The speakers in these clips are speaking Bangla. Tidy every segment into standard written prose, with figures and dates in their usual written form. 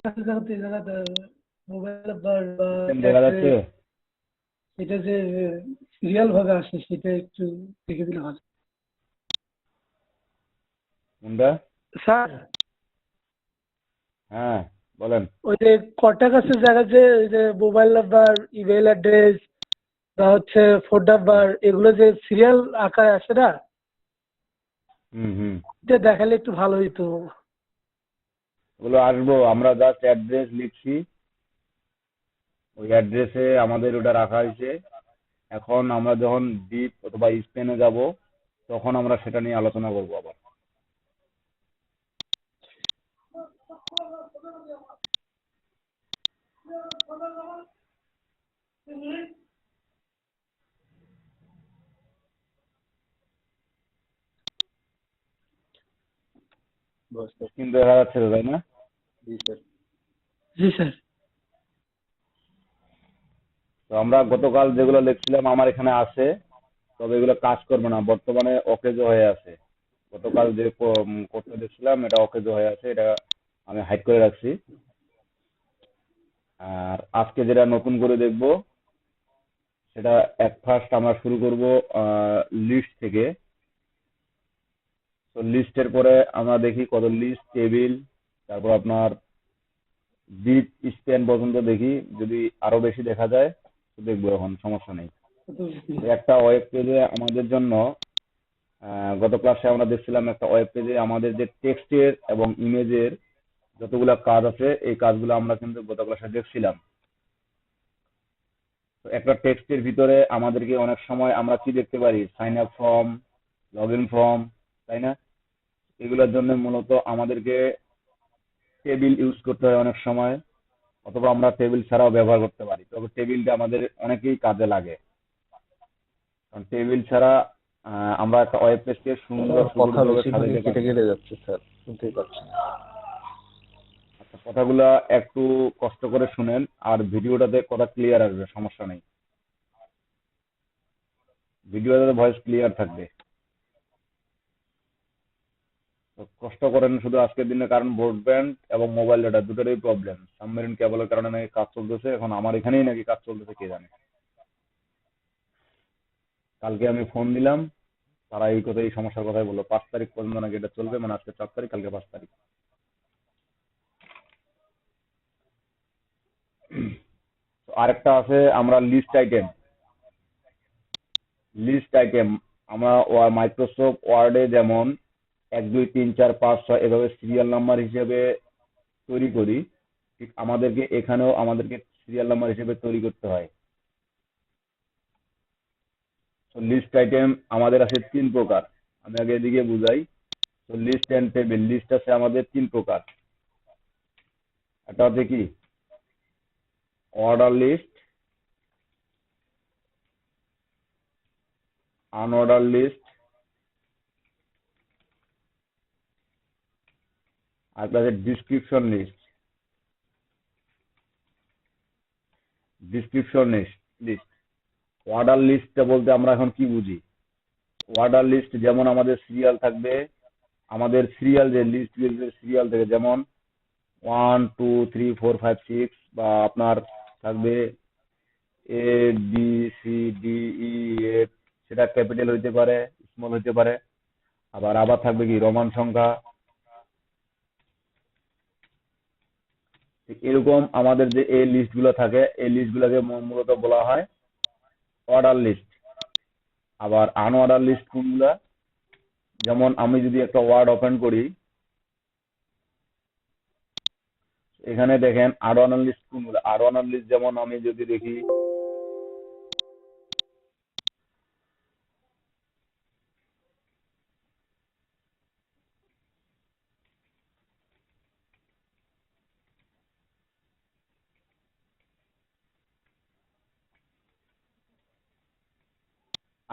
জায়গাতে এই জায়গাতে মোবাইল নাম্বার বা সিস্টেম দেখা যাচ্ছে? অ্যাড্রেস এটা যে সিরিয়াল ভাবে আসে সেটা একটু দেখে দিলে ভালো। কোনটা? স্যার, হ্যাঁ, বলেন। ওই যে কন্টাক্ট আছে জায়গা যে ওই যে মোবাইল নাম্বার, ইমেল অ্যাড্রেস বা হচ্ছে ফোন হুম নাম্বার এগুলো যে সিরিয়াল আকারে আসে না, হুম হুম। এটা দেখালে একটু ভালো হইতো। ওগুলো আসবো, আমরা জাস্ট অ্যাড্রেস লিখছি, ওই অ্যাড্রেসে আমাদের ওটা রাখা হয়েছে। এখন আমরা যখন ডিপ অথবা স্পেনে যাব, তখন আমরা সেটা নিয়ে আলোচনা করবো আবার। স্ক্রিন দেখা যাচ্ছে তো, তাই না? জি স্যার। তো আমরা গতকাল যেগুলো লিখছিলাম আমার এখানে আছে, তবে এগুলো কাজ করবে না, বর্তমানে অকেজো হয়ে আছে। গতকাল যে করতে দেখছিলাম এটা অকেজো হয়ে আছে, এটা আমি হাইড করে রাখছি। আর আজকে যেটা নতুন করে দেখবো, সেটা ফার্স্ট আমরা শুরু করব লিস্ট থেকে। তো লিস্টের পরে আমরা দেখি কত লিস্ট, টেবিল, তারপর আপনার ডিপ স্প্যান পর্যন্ত দেখি। যদি আরো বেশি দেখা যায় তো দেখবো, এখন সমস্যা নেই। তো একটা ওয়েব পেজে আমাদের জন্য গত ক্লাসে আমরা দেখছিলাম একটা ওয়েব পেজে আমাদের যে টেক্সটের এবং ইমেজের যতগুলা কাজ আছে, এই কাজগুলো আমরা কিন্তু গত ক্লাসে দেখছিলাম। তো একটা টেক্সটের ভিতরে আমাদেরকে অনেক সময় আমরা কি দেখতে পারি, sign up form, log in form, তাই না? এগুলোর জন্য মূলত আমাদেরকে টেবিল ইউজ করতে হয় অনেক সময়, অথবা আমরা টেবিল ছাড়াও ব্যবহার করতে পারি। তবে টেবিলটা আমাদের অনেকেই কাজে লাগে, কারণ টেবিল ছাড়া আমরা একটা ওয়েব পেজকে সুন্দর আপনার কথা সুদৃঢ়ভাবে বেশিরভাগই সাজাতে কেটে পারি না। কেটে যাচ্ছে স্যার, শুনতেই পাচ্ছি না। আচ্ছা, কথাগুলা একটু কষ্ট করে শুনেন, আর ভিডিওটাতে কথা ক্লিয়ার আসবে, সমস্যা নেই। ভিডিওটাতে ভয়েস ক্লিয়ার থাকবে। তো কষ্ট করেন শুধু আজকের দিনে, কারণ ব্রডব্যান্ড এবং মোবাইল ডাটা দুটোরই প্রবলেম। সাবমেরিন কেবলের কারণে নাকি কাজ চলতেছে, এখন আমার এখানেই নাকি কাজ চলতেছে, কে জানে। কালকে আমি ফোন দিলাম, তারা এই কথা, এই সমস্যার কথাই বললো, 5 তারিখ পর্যন্ত নাকি এটা চলবে, মানে আজকে 4 তারিখ, কালকে 5 তারিখ। তো আরেকটা আছে, আমরা লিস্ট আইটেম, লিস্ট আইটেম আমরা মাইক্রোসফট ওয়ার্ডে যেমন 1 2 3 4 5 6 এভাবে সিরিয়াল নাম্বার হিসেবে তৈরি করি, ঠিক আমাদেরকে এখানেও আমাদেরকে সিরিয়াল নাম্বার হিসেবে তৈরি করতে হয়। তো লিস্ট আইটেম আমাদের আছে 3 প্রকার। আমি আগে এদিকে বুঝাই। তো লিস্ট এন্ড টেবিল, লিস্ট আছে আমাদের 3 প্রকার। একটা হচ্ছে কি, অর্ডার লিস্ট, আনঅর্ডার লিস্ট, আর একটা আছে description list. Description list, order লিস্টটা বলতে আমরা এখন কি বুঝি? অর্ডার লিস্ট যেমন আমাদের সিরিয়াল থাকবে, আমাদের সিরিয়াল যে লিস্ট, সিরিয়াল থেকে যেমন 1 2 3 4 5 6, বা আপনার থাকবে ABCDE F, সেটা ক্যাপিটাল হইতে পারে, স্মল হইতে পারে। আবার আবার থাকবে কি রোমান সংখ্যা। ঠিক এরকম আমাদের যে এই লিস্ট গুলো থাকে, এই লিস্ট গুলোকে মূলত বলা হয় অর্ডার লিস্ট। আবার আনঅর্ডার লিস্ট কোনগুলা, যেমন আমি যদি একটা ওয়ার্ড ওপেন করি, এখানে দেখেন আনঅর্ডার লিস্ট কোনগুলা। আনঅর্ডার লিস্ট যেমন আমি যদি দেখি,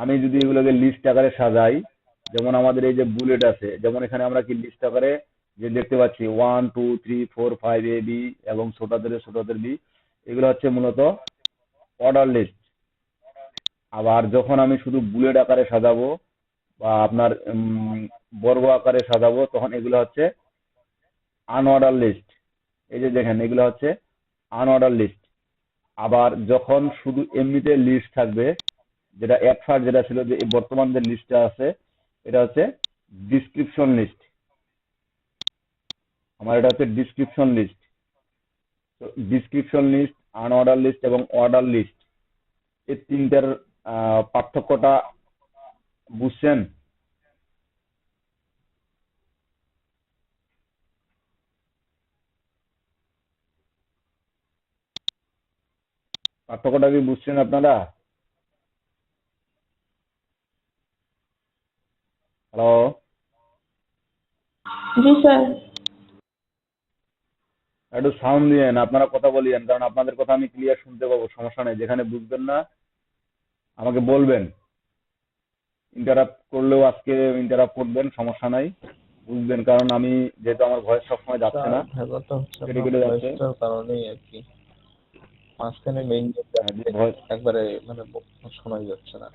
আমি যদি এগুলোকে লিস্ট আকারে সাজাই, যেমন আমাদের এই যে বুলেট আছে, যেমন এখানে আমরা কি লিস্ট আকারে যে দেখতে পাচ্ছি 1 2 3 4 5 A B, এবং ছোটদের বি, এগুলো হচ্ছে মূলত অর্ডার লিস্ট। আবার যখন আমি শুধু বুলেট আকারে সাজাবো বা আপনার বর্গ আকারে সাজাবো, তখন এগুলো হচ্ছে আনঅর্ডার লিস্ট। এই যে দেখেন এগুলো হচ্ছে আনঅর্ডার লিস্ট। আবার যখন শুধু এমনিতে লিস্ট থাকবে, যেটা ফার্স্ট যেটা ছিল যে বর্তমান যে লিস্টটা আছে এটা হচ্ছে ডিসক্রিপশন লিস্ট। আমার এটা হচ্ছে ডিসক্রিপশন লিস্ট। তো ডিসক্রিপশন লিস্ট, আনঅর্ডার লিস্ট এবং অর্ডার লিস্ট, এই তিনটার পার্থক্যটা বুঝছেন? পার্থক্যটা কি বুঝছেন আপনারা? হ্যালো? জি স্যার। একটু সাউন্ড দিয়েন, আপনারা কথা বলিয়েন, কারণ আপনাদের কথা আমি ক্লিয়ার শুনতে পাবো। সমস্যা নেই, যেখানে বুঝবেন না আমাকে বলবেন। ইন্টারাপ্ট করলেও আজকে ইন্টারাপ্ট করবেন, সমস্যা নাই, বুঝবেন। কারণ আমি যেহেতু আমার ভয়েস সবসময় যাচ্ছে না, ব্যাপারটা হচ্ছে কেটে আপনার কেটে যাচ্ছে। ভয়েসটার কারণেই আর কি, মাঝখানে মেইন যে ভয়েস, একবারে মানে শোনাই যাচ্ছে না।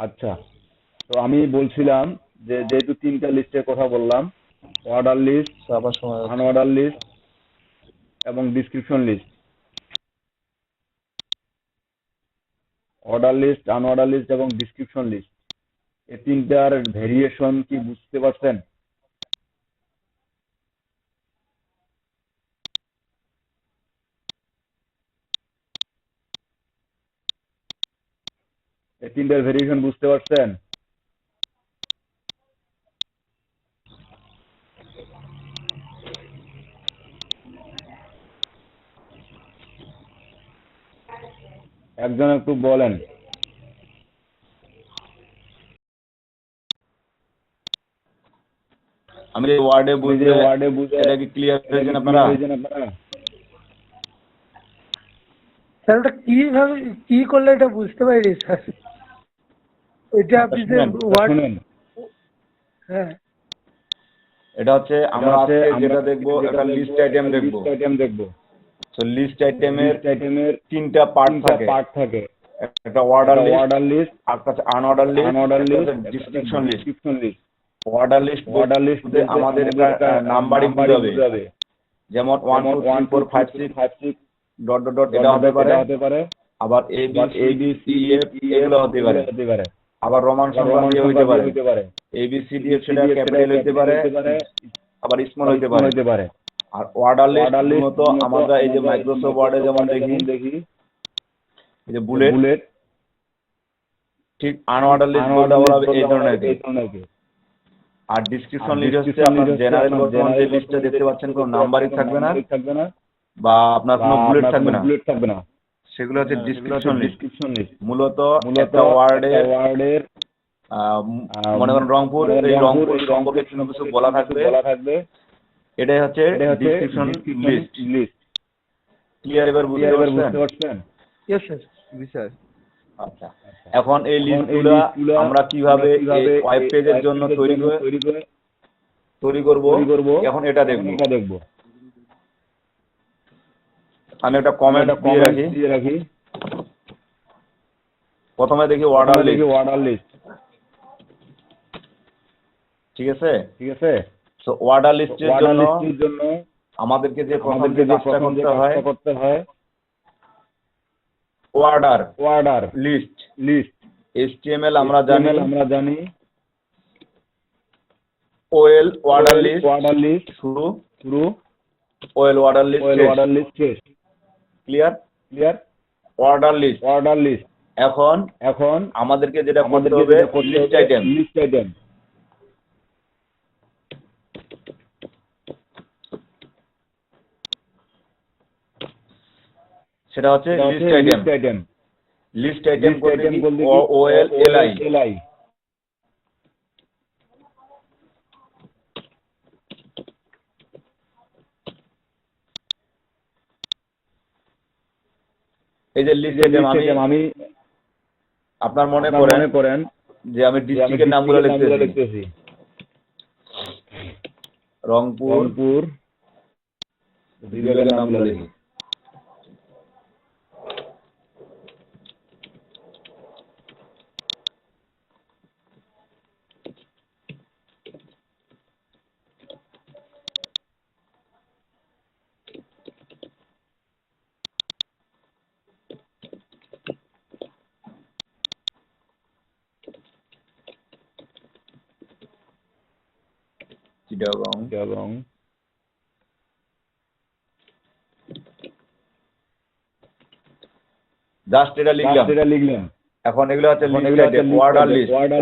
আচ্ছা। তো আমি বলছিলাম যে যেহেতু তিনটা লিস্টের কথা বললাম, অর্ডার লিস্ট, তো আবার শোনা যাচ্ছে। আনঅর্ডার লিস্ট এবং description list. Order list, unorder list এবং ডিসক্রিপশন লিস্ট, এই তিনটার ভেরিয়েশন কি বুঝতে পারছেন? এই তিনটার ভেরিয়েশন বুঝতে পারছেন? একজন একটু বলেন। আমি যে ওয়ার্ডে আমি বুঝে যে ওয়ার্ডে বুঝে এটা কি ক্লিয়ার এটা কি হয়েছেন ক্লিয়ার আপনারা? হয়েছেন আপনারা? স্যার ওটা কিভাবে কি করলে এটা বুঝতে পারি স্যার? ওইটা আপনি যে শুনেন ওয়ার্ড, শুনেন, হ্যাঁ এটা হচ্ছে এটা আমরা হচ্ছে আজকে আমরা যেটা দেখবো যেটা এটা দেখবো লিস্ট আইটেম এটা দেখবো। লিস্ট আইটেম দেখবো। তো লিস্ট আইটেমের লিস্ট আইটেমের তিনটা পার্ট তিনটা থাকে, পার্ট থাকে। একটা অর্ডার একটা লিস্ট, অর্ডার লিস্ট, একটা হচ্ছে আনঅর্ডার লিস্ট, আনঅর্ডার একটা লিস্ট, হচ্ছে একটা হচ্ছে description list. Description list. Order list order list বলতে বলতে আমাদের আমাদের এটা এটা নাম্বারিং নাম্বারিং বুঝাবে, বুঝাবে। যেমন 1 যেমন 2 1 3 2 4 3 5 4 6 5 6 ডট ডট ডট ডট এটা ডট হতে ডট পারে। এটা হতে পারে। আবার এ বি আবার A C B D C E F E F এগুলো হতে এগুলো পারে। হতে পারে। আবার রোমান আবার সংখ্যা রোমান দিয়ে সংখ্যা হইতে দিয়ে পারে। হতে পারে। A B C D F সেটা ABCDF সেটা ক্যাপিটাল হইতে ক্যাপিটাল পারে, হতে পারে, আবার স্মল আবার হইতে স্মল পারে। হতে পারে। আর অর্ডার লিস্ট অর্ডার লিস্ট মূলত মূলত আমরা এই যে আমরা এই যে মাইক্রোসফট ওয়ার্ডে মাইক্রোসফট যেমন ওয়ার্ডে দেখি যেমন দেখি, এই যে বুলেট, বুলেট, ঠিক ঠিক আনঅর্ডার লিস্ট বলতে আনঅর্ডার আমরা লিস্ট বলতে এই আমরা ধরনের কে। এই ধরনের কে। আর আর ডিসক্রিপশন লিস্ট হচ্ছে ডিসক্রিপশন আপনার লিস্ট হচ্ছে জেনারেল আপনার বর্তমান যে জেনারেল লিস্টটা বর্তমান যে দেখতে পাচ্ছেন লিস্টটা কোনো দেখতে পাচ্ছেন নাম্বারিং কোনো থাকবে না, নাম্বারিং থাকবে না, বা আপনার বা কোনো বুলেট আপনার থাকবে কোনো না, বুলেট থাকবে না। সেগুলো হচ্ছে সেগুলো হচ্ছে ডিসক্রিপশন লিস্ট। Description list. মূলত মূলত একটা একটা ওয়ার্ডের ওয়ার্ডের মনে করেন রংপুর, মনে করেন এই রংপুর, রংপুর এই সম্পর্কে রংপুর কিছু কিছু সম্পর্কে বলা কিছু কিছু থাকবে, বলা থাকবে। এটাই হচ্ছে এটাই হচ্ছে description description list. List. Clear এবার বুঝতে ক্লিয়ার এবার পারছেন? বুঝতে পারছেন? Yes sir. জি স্যার। আচ্ছা, আচ্ছা। এখন এই এখন এই লিস্টগুলা লিস্টগুলো আমরা কিভাবে এই কিভাবে ওয়েব এই পেজের ওয়েব জন্য পেজের তৈরি জন্য তৈরি করব করব এখন এটা এখন দেখব। এটা দেখব। আমি একটা আমি কমেন্ট একটা দিয়ে কমেন্ট রাখি। দিয়ে রাখি। প্রথমে দেখি অর্ডার প্রথমে দেখি লিস্ট, অর্ডার লিস্ট, ঠিক আছে? ঠিক আছে? তো অর্ডার লিস্টের অর্ডার জন্য লিস্টের জন্য আমাদেরকে যে প্রথম আমাদেরকে যে যে কাজটা প্রথম যে করতে হয়, কাজটা করতে হয়, order order list list. HTML আমরা জানি, HTML আমরা জানি, OL order list order list শুরু, শুরু, OL অর্ডার লিস্ট শেষ। অর্ডার লিস্ট শেষ। Clear? Clear? Order list. Order list. এখন এখন আমাদেরকে যেটা করতে আমাদেরকে হবে যেটা করতে লিস্ট হবে আইটেম। List item. সেটা হচ্ছে list item. List item. List item list বলতে আইটেম কি বলতে কি OL LI। LI। এই যে লিস্ট আইটেম আমি আপনার মনে মনে করেন যে আমি যে আমি ডিস্ট্রিক্টের নামগুলো নামগুলো লিখতেছি, লিখতেছি। রংপুর রংপুর বিভাগের নামগুলো লিখি। চিটাগং, চিটাগং, জাস্ট এটা লিখলাম। এখন এগুলো হচ্ছে লিস্ট আইটেম,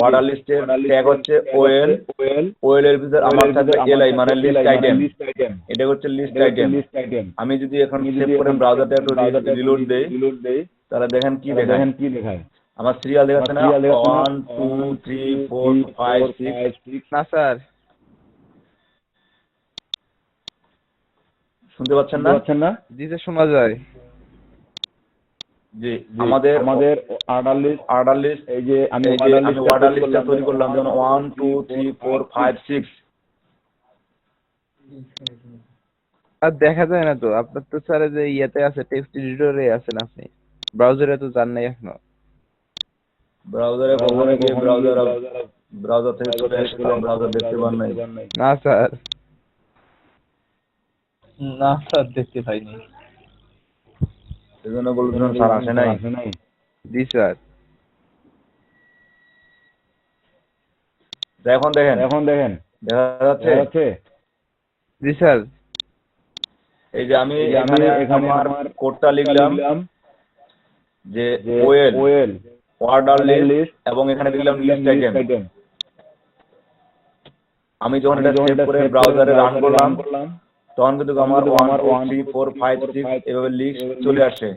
অর্ডার লিস্টের ট্যাগ হচ্ছে ওএল, ওএল এর ভিতর আমার থাকবে এলআই মানে লিস্ট আইটেম, এটা হচ্ছে লিস্ট আইটেম। আমি যদি এখন সেভ করে ব্রাউজারটা একটু রিলোড দেই তাহলে দেখেন কি দেখায়, আমার সিরিয়াল দেখাচ্ছে না 1 2 3 4 5 6। না স্যার, শুনতে পাচ্ছেন না? জি স্যার শোনা যায়। জি আমাদের অর্ডার লিস্ট, এই যে আমি অর্ডার লিস্টটা তৈরি করলাম, যেমন 1 2 3 4 5 6। আর দেখা যায় না তো, আপনার তো স্যার যে ইয়েতে আছে, টেক্সট এডিটরে আছেন আপনি, ব্রাউজারে তো যান নাই এখনো। ব্রাউজারে কখনো গিয়ে ব্রাউজার থেকে চলে আসে, ব্রাউজার দেখতে পান নাই? না স্যার, না স্যার দেখতে পাইনি। সেজন্য বলছিলাম স্যার আসে নাই। জি স্যার। এখন দেখেন দেখা যাচ্ছে? জি স্যার। এই যে আমি এখানে আমার কোডটা লিখলাম যে ওএল অর্ডার লিস্ট এবং এখানে লিখলাম লিস্ট আইটেম। আমি যখন এটা সেভ করে ব্রাউজারে রান করলাম তখন কিন্তু আমার 1 2 3 4 5 6 এভাবে লিস্ট চলে আসে।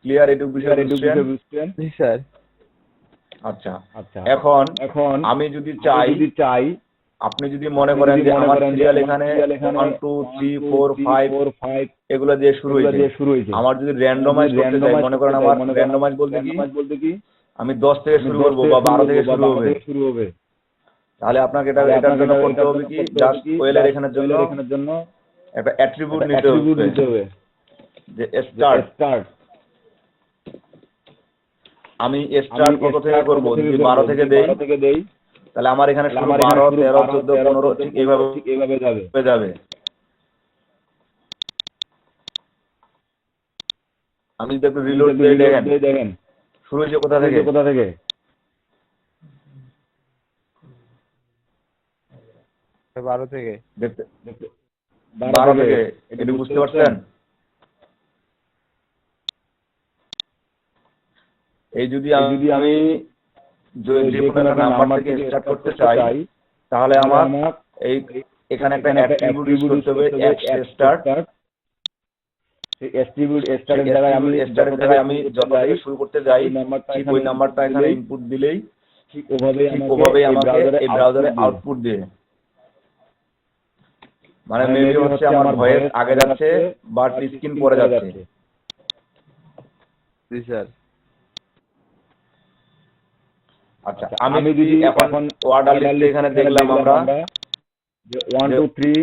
ক্লিয়ার এটুকু বিষয় বুঝছেন? জি স্যার। আচ্ছা, এখন আমি যদি চাই, আপনি যদি মনে করেন যে আমার সিরিয়াল এখানে 1 2 3 4 5 এগুলো দিয়ে শুরু হয়েছে, আমার যদি র্যান্ডমাইজ করতে চাই, মনে করেন আমার র্যান্ডমাইজ বলতে কি আমি 10 থেকে শুরু করব বা 12 থেকে শুরু হবে, তাহলে আপনাকে এটার জন্য করতে হবে কি, জাস্ট ওয়েলের এখানের জন্য একটা অ্যাট্রিবিউট নিতে হবে যে স্টার্ট। আমি স্টার্ট কত থেকে করব, যদি 12 থেকে দেই তাহলে আমার এখানে শুরু 12 13 14 15 ঠিক এইভাবে যাবে। আমি যদি একটু রিলোড দিয়ে দেখেন শুরু হয়েছে কোথা থেকে? 12 থেকে। দেখতে 12 থেকে। এটা বুঝতে পারছেন? এই যদি আমি যে কোনো একটা নাম্বার থেকে স্টার্ট করতে চাই তাহলে আমার এই এখানে একটা অ্যাট্রিবিউট ইউজ করতে হবে, স্টার্ট। সেই অ্যাট্রিবিউট স্টার্টের জায়গায় আমি যত থেকে শুরু করতে যাই ঠিক ওই নাম্বারটা এখানে ইনপুট দিলেই ঠিক ওভাবেই আমাকে এই ব্রাউজারে আউটপুট দিয়ে, মানে মেবি হচ্ছে আমার ভয়েস আগে যাচ্ছে বাট স্ক্রিন পরে যাচ্ছে। জি স্যার। আচ্ছা, আমি যদি এখন অর্ডার লিস্টে এখানে দেখলাম আমরা যে 1 2 3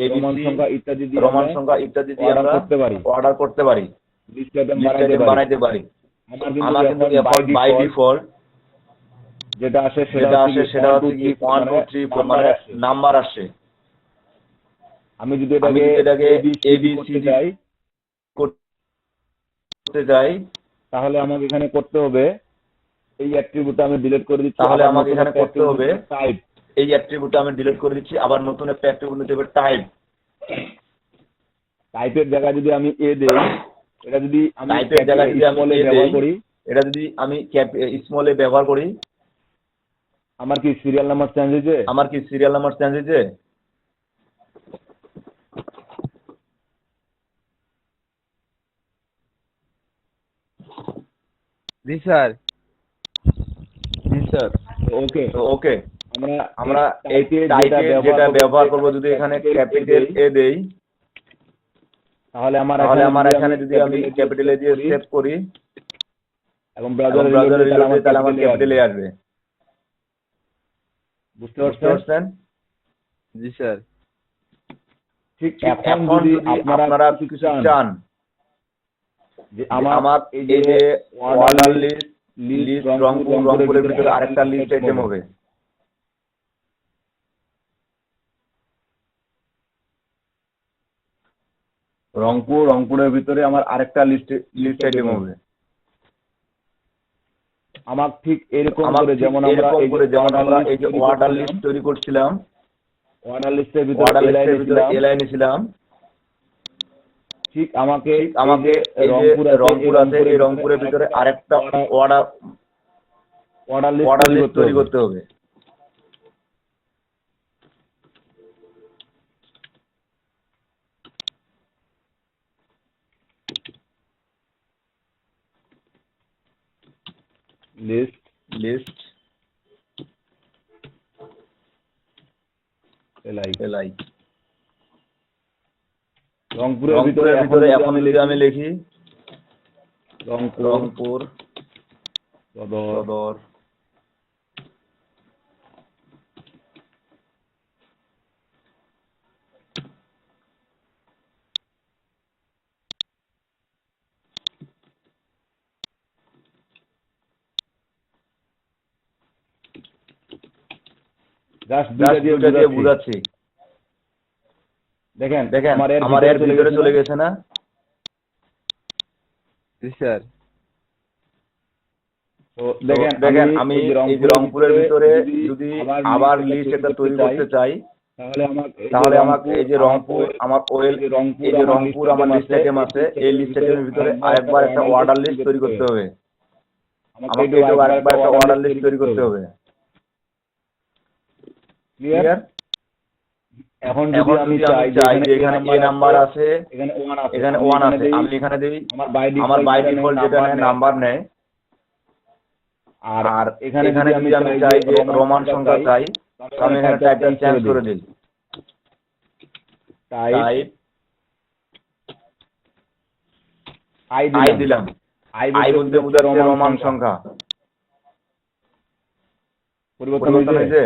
ABC রোমান সংখ্যা ইত্যাদি দিয়ে আমরা অর্ডার করতে পারি, লিস্ট আইটেম বানাইতে পারি। আমার কিন্তু এখন বাই ডিফল্ট যেটা আসে সেটা হচ্ছে কি 1 2 3 4 মানে নাম্বার আসে। আমি যদি এটাকে ABC করতে যাই তাহলে আমাকে এখানে করতে হবে এই অ্যাট্রিবিউটটা আমি ডিলিট করে দিচ্ছি, আবার নতুন একটা অ্যাট্রিবিউট নিতে হবে টাইপের জায়গায় যদি আমি এ দেই, এটা যদি আমি টাইপের জায়গায় যদি আমি স্মলে ব্যবহার করি, আমার কি সিরিয়াল নাম্বার চেঞ্জ হয়েছে? জি স্যার। ওকে, আমরা এই যেটা ব্যবহার করব যদি এখানে ক্যাপিটাল এ দেই তাহলে আমার এখানে যদি আমি ক্যাপিটাল এ দিয়ে সেভ করি এবং ব্রাউজারে রিলোড দিই তাহলে আমার ক্যাপিটাল এ আসবে। বুঝতে পারছেন? জি স্যার। ঠিক এখন যদি আপনারা কিছু চান যে আমার এই যে অর্ডার লিস্ট রংপুরের ভিতরে আরেকটা লিস্ট আইটেম হবে, রংপুরের ভিতরে আমার আরেকটা লিস্ট আইটেম হবে। আমার ঠিক এরকম করে যেমন আমরা এই যে অর্ডার লিস্ট তৈরি করছিলাম, অর্ডার লিস্টের ভিতরে এলাইনে ছিলাম, ঠিক আমাকে এই যে রংপুর আছে, এই রংপুরের ভিতরে আরেকটা অর্ডার লিস্ট তৈরি করতে হবে। লিস্ট এলাই রংপুরের ভিতরে এখন যদি আমি লিখি রংপুর সদর, দুইটা দিয়ে বুঝাচ্ছি। দেখেন আমার এর ভিতরে চলে গেছে না? জি স্যার। তো দেখেন আমি এই যে রংপুরের ভিতরে যদি আবার লিস্ট একটা তৈরি করতে চাই, তাহলে আমাকে এই যে রংপুর আমার রংপুর আমার লিস্ট আইটেম আছে, এই লিস্ট আইটেমের ভিতরে আরেকবার একটা অর্ডার লিস্ট তৈরি করতে হবে। আমাকে আরেকবার একটা অর্ডার লিস্ট তৈরি করতে হবে। ক্লিয়ার? এখন যদি আমি চাই যে এখানে এ নাম্বার আছে, এখানে 1 আছে, আমি এখানে দেই আমার বাই ডিফল্ট যেটা নাম্বার নেয়। আর এখানে যদি আমি চাই যে রোমান সংখ্যা চাই, তো আমি এখানে টাইপটা চেঞ্জ করে দিই। টাইপ আই দিলাম। আই বলতে বোঝাচ্ছে রোমান সংখ্যা। পরিবর্তন হয়েছে?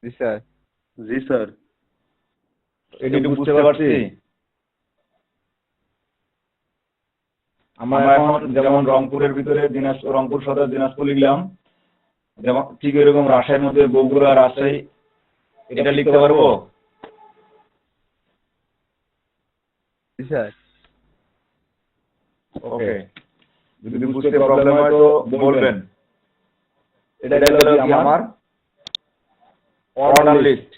জি স্যার। এটা বুঝতে পারছি। আমরা এখন যেমন রংপুরের ভিতরে রংপুর সদর দিনাজপুর লিখলাম, যেমন ঠিক এরকম রাজশাহীর মধ্যে বগুড়া, রাজশাহী এটা লিখতে পারবো? জি স্যার। ওকে, যদি বুঝতে প্রবলেম হয় তো বলবেন। এটা হলো কি আমার অর্ডার লিস্ট।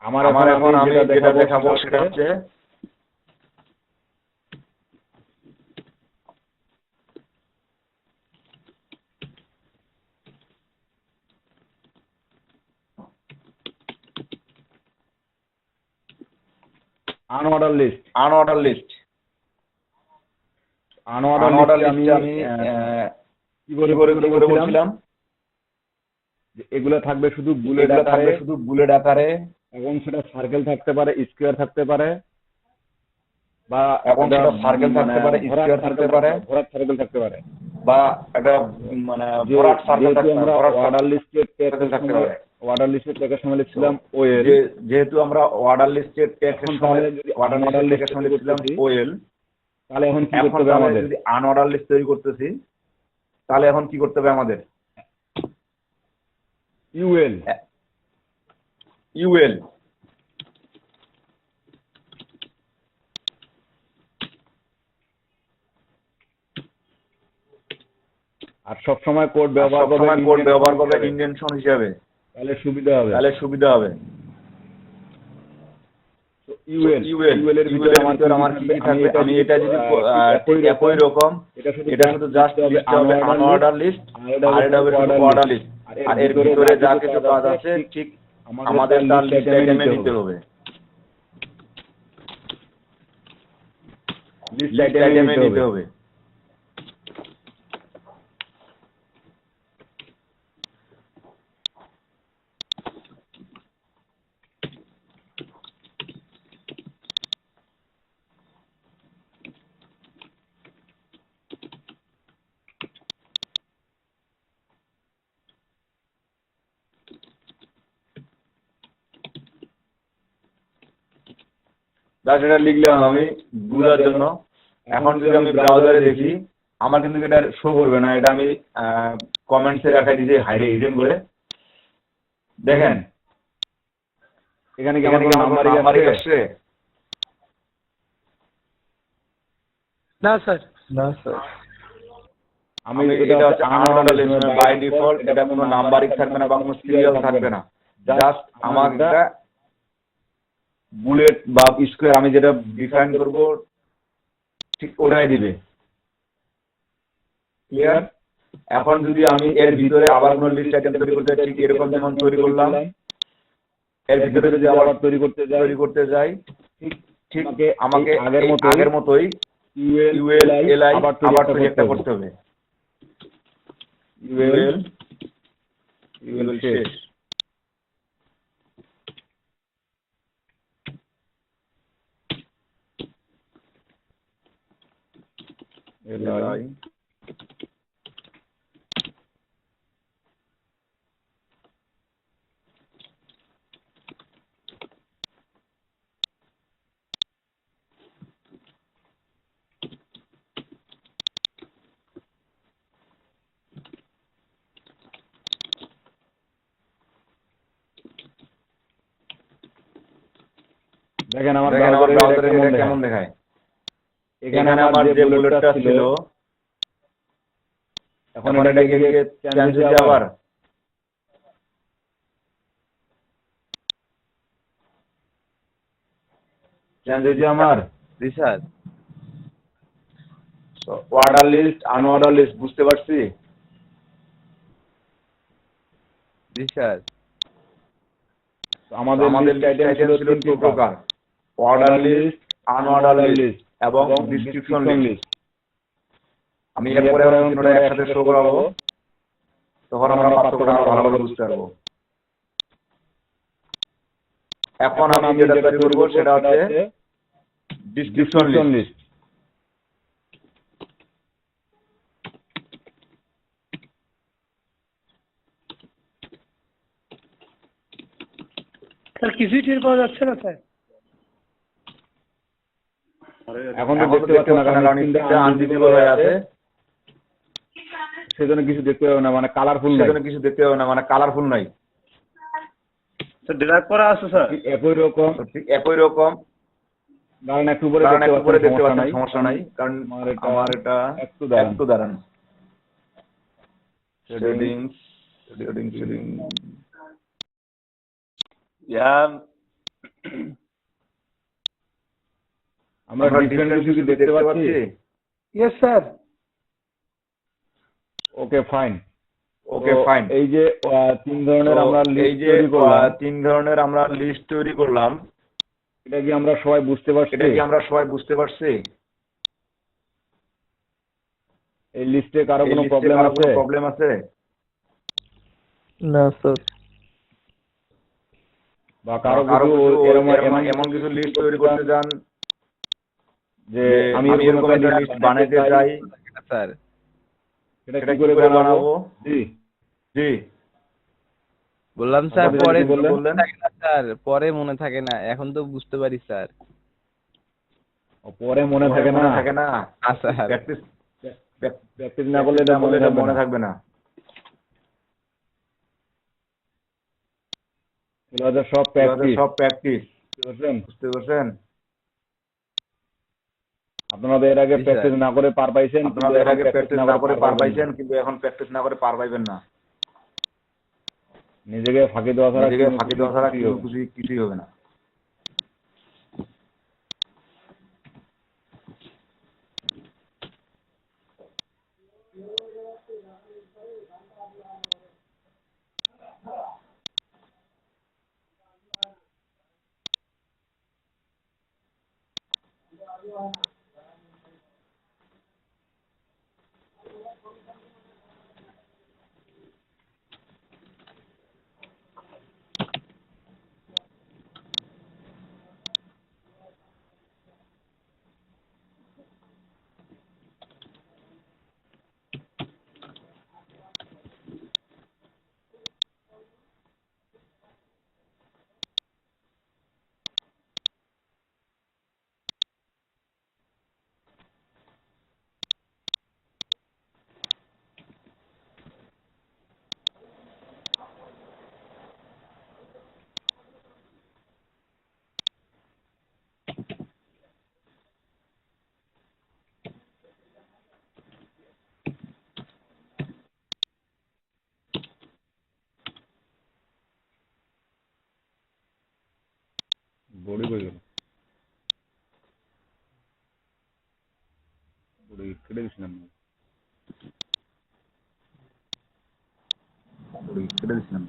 আমার এখন আমি যেটা দেখাবো সেটা হচ্ছে আনঅর্ডার লিস্ট। আনঅর্ডার লিস্ট আমি কি করে বলছিলাম? এগুলো থাকবে শুধু বুলেট আকারে, এবং সেটা সার্কেল থাকতে পারে, স্কোয়ার থাকতে পারে, বা সার্কেল থাকতে পারে, স্কোয়ার থাকতে পারে, ভরাট সার্কেল থাকতে পারে, বা একটা ভরাট সার্কেল থাকতে পারে। আমরা অর্ডার লিস্টের টেকের সময় লিখছিলাম ওএল, যেহেতু আমরা অর্ডার লিস্টের টেকের সময় লিখছিলাম ওএল, তাহলে এখন কি করতে হবে আমাদের? যদি আনঅর্ডার লিস্ট তৈরি করতেছি, তাহলে এখন কি করতে হবে আমাদের? ইউএল। আর সব সময় কোড ব্যবহার করবে ইনডেনশন হিসাবে, তাহলে সুবিধা হবে। ইউএল এর ভিতরে আমার কি থাকবে? আমি এটা যদি একই রকম, এটা শুধু জাস্ট লিস্ট হবে আনঅর্ডার লিস্ট, আর এটা হবে অর্ডার লিস্ট, আর এর ভিতরে যা কিছু কাজ আছে ঠিক আমাদের তার লিস্ট আইটেমে নিতে হবে। সেটা লিখলাম আমি বুঝার জন্য। এখন যদি আমি ব্রাউজারে দেখি, আমার কিন্তু এটা শো করবে না। এটা আমি কমেন্টসে রাখাই দিয়েছি হাইড হিডেন করে। দেখেন এখানে কি এখানে আমার কি কোনো আমার কোনো নাম্বারিং নাম্বারিং আসছে? আসছে? না স্যার। না স্যার। আমি এটা এটা হচ্ছে হচ্ছে unorder unorder list, list, by by default default এটা এটা কোনো কোনো নাম্বারিং নাম্বারিং থাকবে থাকবে না না বা বা কোনো কোনো সিরিয়াল সিরিয়াল থাকবে থাকবে না। না। জাস্ট জাস্ট আমার আমার একটা বুলেট বা স্কোয়ার আমি যেটা ডিফাইন করব ঠিক ওটাই দিবে। ক্লিয়ার? এখন যদি আমি এর ভিতরে আবার কোনো লিস্ট আইটেম তৈরি করতে চাই, ঠিক এরকম যেমন তৈরি করলাম, এর ভিতরে যদি আবার তৈরি করতে যাই ঠিক আমাকে আগের আগের মতোই ইউএল এলআই আবার তৈরি একটা করতে হবে। ইউএল শেষ, এলআই দেখেন আমার ব্রাউজারে কেমন এটা কেমন দেখায়। দেখায়। এখানে আমার যে বুলেটটা ছিল এখন এটাকে চেঞ্জ হচ্ছে আবার আমার জি sir. Order list unorder list বুঝতে পারছি। জি স্যার। আমাদের লিস্ট আইটেম ছিল তিন প্রকার, order list, unorder unorder list list এবং এবং ডিসক্রিপশন ডিসক্রিপশন লিস্ট। লিস্ট। আমি এরপরে তিনটা একসাথে শো করাবো, তখন আমরা পার্থক্যটা আরো ভালো করে বুঝতে পারবো। এখন আমি যেটা তৈরি করবো সেটা হচ্ছে ডিসক্রিপশন লিস্ট। স্যার কিছুই টের পাওয়া যাচ্ছে না স্যার। এখন তো দেখতে পাচ্ছেন না কারণ স্ক্রিনটা আনভিজিবল হয়ে আছে, সেজন্য কিছু দেখতে পাবে না, মানে কালারফুল নাই। স্যার ড্র্যাগ করা আছে স্যার। ঠিক একই রকম কারণ একটু উপরে দেখতে পাচ্ছেন সমস্যা নাই, কারণ আমার এটা একটু দাঁড়ান। সেটিংস আমরা ডিফারেন্ট কিছু দেখতে পাচ্ছি। Yes sir. Okay fine. এই যে তিন ধরনের আমরা লিস্ট তৈরি করলাম, এটা কি আমরা সবাই বুঝতে পারছি? এই লিস্টে কারো কোনো প্রবলেম আছে? না স্যার। বা কারো কিছু এমন কিছু লিস্ট তৈরি করতে চান যে আমি এরকম একটা লিস্ট বানাতে চাই, স্যার সেটা কি করে বানাবো? জি বললাম স্যার, আপনি পরে কি বললেন? মনে থাকে না স্যার, পরে মনে থাকে না, এখন তো বুঝতে পারি স্যার। পরে মনে থাকে না। স্যার প্র্যাকটিস না করলে এটা মনে থাকবে না। এগুলো সব প্র্যাকটিস। বুঝতে পারছেন? আপনারা এর আগে প্র্যাকটিস না করে পার পাইছেন, কিন্তু এখন প্র্যাকটিস না করে পার পাইবেন না। নিজেকে ফাঁকি দেওয়া ছাড়া কিছুই হবে না। বডি কই গেল? বডি কেটে দিছিলাম না। বডি কেটে দিছিলাম।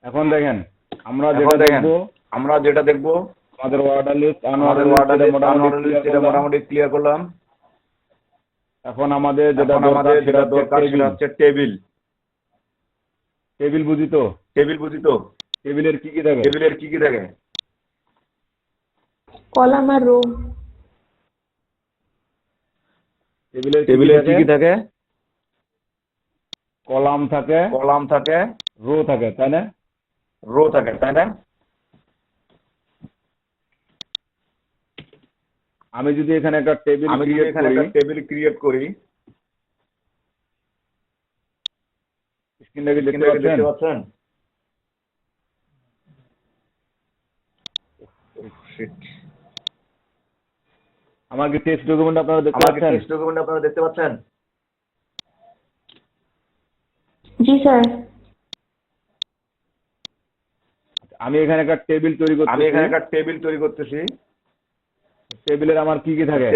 এখন দেখেন আমরা যেটা দেখবো আমাদের অর্ডার লিস্ট এটা মোটামুটি ক্লিয়ার করলাম। এখন আমাদের যেটা দরকার সেটা হচ্ছে টেবিল। টেবিল বুঝিত? টেবিলের কি কি থাকে? কলাম আর রো। টেবিলের কি কি থাকে? কলাম থাকে, রো থাকে, তাই না? আমি যদি এখানে একটা টেবিল ক্রিয়েট করি, স্ক্রিনটা কি দেখতে পাচ্ছেন? আমার কি টেক্সট ডকুমেন্ট আপনারা দেখতে পাচ্ছেন? জি স্যার। আমি এখানে একটা টেবিল তৈরি করতেছি। টেবিলের আমার কি কি থাকে?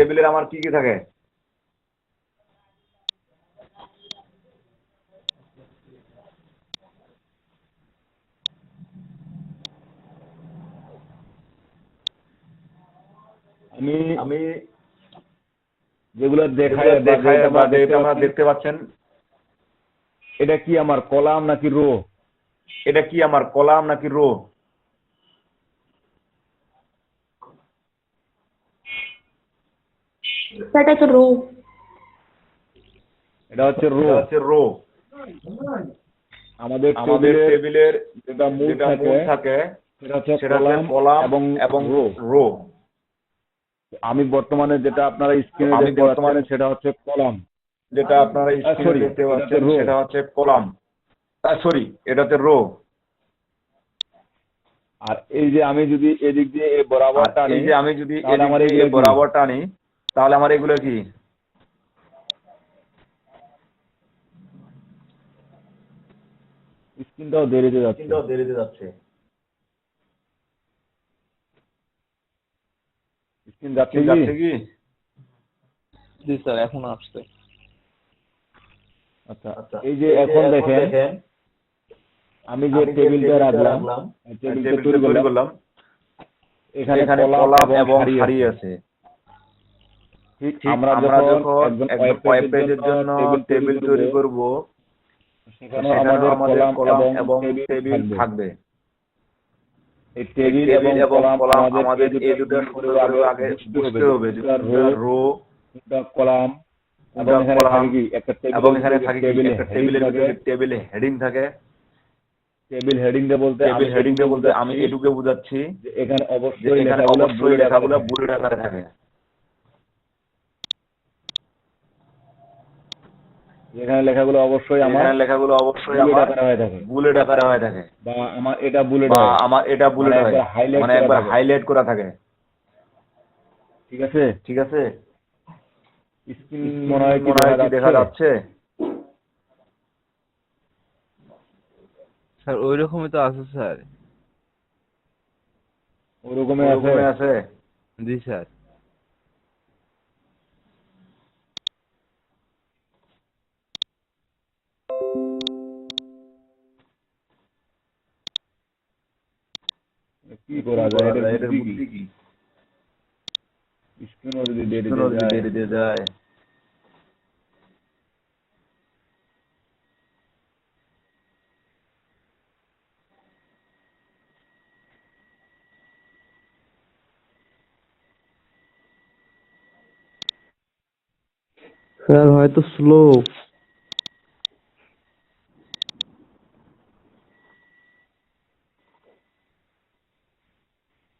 আমি যেগুলো দেখায় বা যেটা আপনারা দেখতে পাচ্ছেন, এটা কি আমার কলাম নাকি রো? সেটা তো রো। এটা হচ্ছে রো। আমাদের টেবিলের যেটা মূল থাকে সেটা হচ্ছে কলাম এবং রো। আমি বর্তমানে যেটা আপনারা স্ক্রিনে দেখতে পাচ্ছেন সেটা হচ্ছে কলাম। এটা হচ্ছে রো। আর এই যে আমি যদি এদিক দিয়ে বরাবর টানি, তাহলে আমার এগুলো কি? স্ক্রিনটাও দেরিতে যাচ্ছে। স্ক্রিন যাচ্ছে কি? জি স্যার, এখন আসছে। আচ্ছা, এই যে এখন দেখেন আমি যে টেবিলটা রাখলাম, টেবিলটা তৈরি করলাম, এখানে কলাম এবং সারি আছে। ঠিক আমরা যখন একজন ওয়েব পেজের জন্য টেবিল তৈরি করব, সেখানে আমাদের কলাম এবং টেবিল থাকবে। এই টেবিল এবং কলাম আমাদের এই দুটো সুন্দর করে আগে বুঝতে হবে। রো, কলাম এবং এখানে থাকে কি একটা টেবিলে হেডিং থাকে। টেবিল হেডিং দিয়ে বলতে আমি এটুকু বুঝাচ্ছি যে এখানে অবশ্যই লেখাগুলো বুলেট আকারে থাকে। এখানে লেখাগুলো অবশ্যই আমার বুলেট আকারে হয়ে থাকে বা আমার এটা বুলেট হয়, মানে একবার হাইলাইট করা থাকে। ঠিক আছে? স্ক্রিন মনে হয় কি দেখা যাচ্ছে? স্যার ওই রকমই তো আছে স্যার। ওরকমই আছে। জি স্যার। কি করা যায় এটার বুদ্ধি কি? স্ক্রিনও যদি দেরিতে যায়। স্যার হয়তো স্লো।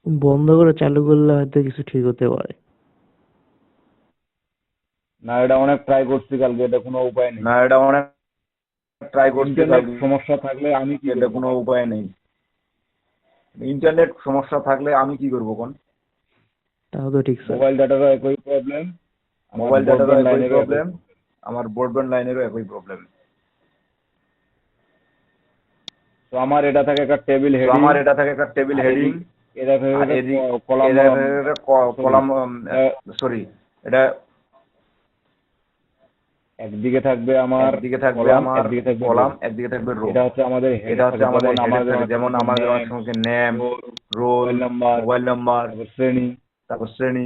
বন্ধ করে চালু করলে হয়তো কিছু ঠিক হতে পারে। না, এটা অনেক ট্রাই করছি কালকে, এটা কোনো উপায় নেই। না, এটা অনেক ট্রাই করছি ইন্টারনেট কালকে, সমস্যা থাকলে আমি কি এটা করব? কোনো উপায় নেই। ইন্টারনেট সমস্যা থাকলে আমি কি করবো কোন? তাও তো ঠিক স্যার। মোবাইল ডাটারও একই প্রবলেম, মোবাইল ডাটারও একই প্রবলেম, আমার ব্রডব্যান্ড লাইনেরও একই প্রবলেম। তো আমার এটা থাকে একটা টেবিল হেডিং, এটা থাকে কলাম, সরি, এটা একদিকে থাকবে আমার কলাম, একদিকে থাকবে রো। এটা হচ্ছে আমাদের এটা হচ্ছে আমাদের হেডার থাকে, যেমন আমাদের অনেক সময় name, roll number, mobile number, তারপর শ্রেণী। শ্রেণী।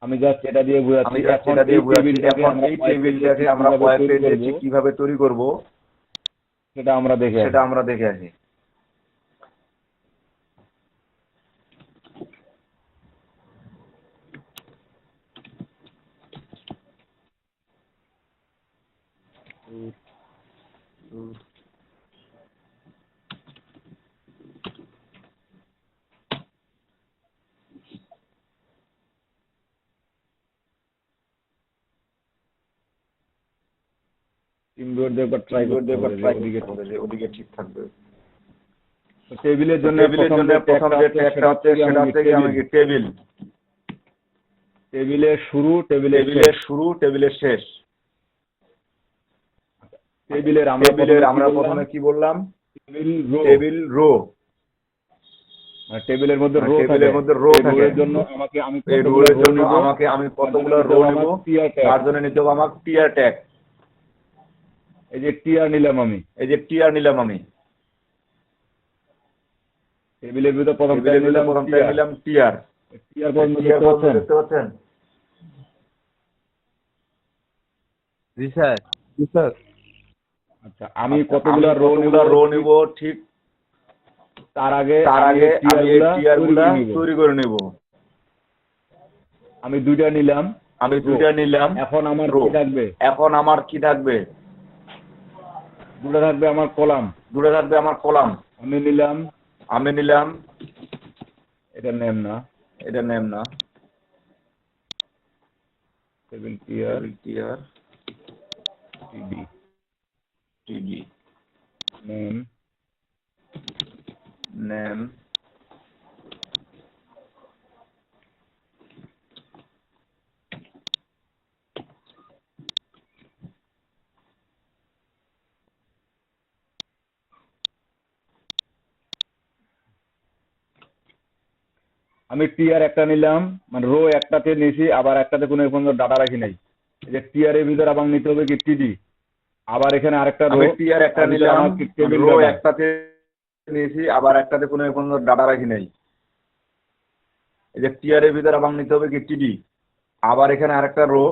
আমি জাস্ট এটা দিয়ে বোঝাচ্ছি। এখন এই টেবিলটাকে আমরা ওয়েব পেজে কিভাবে তৈরি করব সেটা আমরা দেখে আসি। ট্রাই করতে ওদিকে ঠিক থাকবে। টেবিলের জন্য প্রথম যে ট্যাগটা হচ্ছে সেটা হচ্ছে কি আমাকে টেবিলের শুরু, টেবিলের শেষ। টেবিলের আমরা প্রথমে কি বললাম? Table row. টেবিলের মধ্যে রো থাকে। এর জন্য আমি কতগুলো রো নেব, তার জন্য নিতে হবে আমাকে টিয়ার ট্যাগ। এই যে টিয়ার নিলাম আমি, টেবিলের ভিতরে প্রথম ট্যাগ নিলাম টিয়ার। দেখতে পাচ্ছেন? জি স্যার। আচ্ছা, আমি কতগুলো রো নেব ঠিক তার আগে আমি টিয়ারগুলা তৈরি করে নেব। আমি দুইটা নিলাম। এখন আমার কি থাকবে? দুটো থাকবে আমার কলাম। আমি নিলাম এটা নেম না, টেবিল টিয়ার টিডি নেম। আমি টিয়ার একটা নিলাম, মানে রো একটাতে নিয়েছি, আবার একটাতে কোনো ডাটা রাখি নাই। এই যে টিয়ারের ভিতরে আবার নিতে হবে কি টিডি, আবার এখানে আরেকটা রো। টিয়ার একটা নিলাম, রো একটাতে নিয়েছি, আবার একটাতে কোনো ডাটা রাখি নাই। এই যে টিয়ারের ভিতরে আবার নিতে হবে কি টিডি, আবার এখানে আরেকটা রো,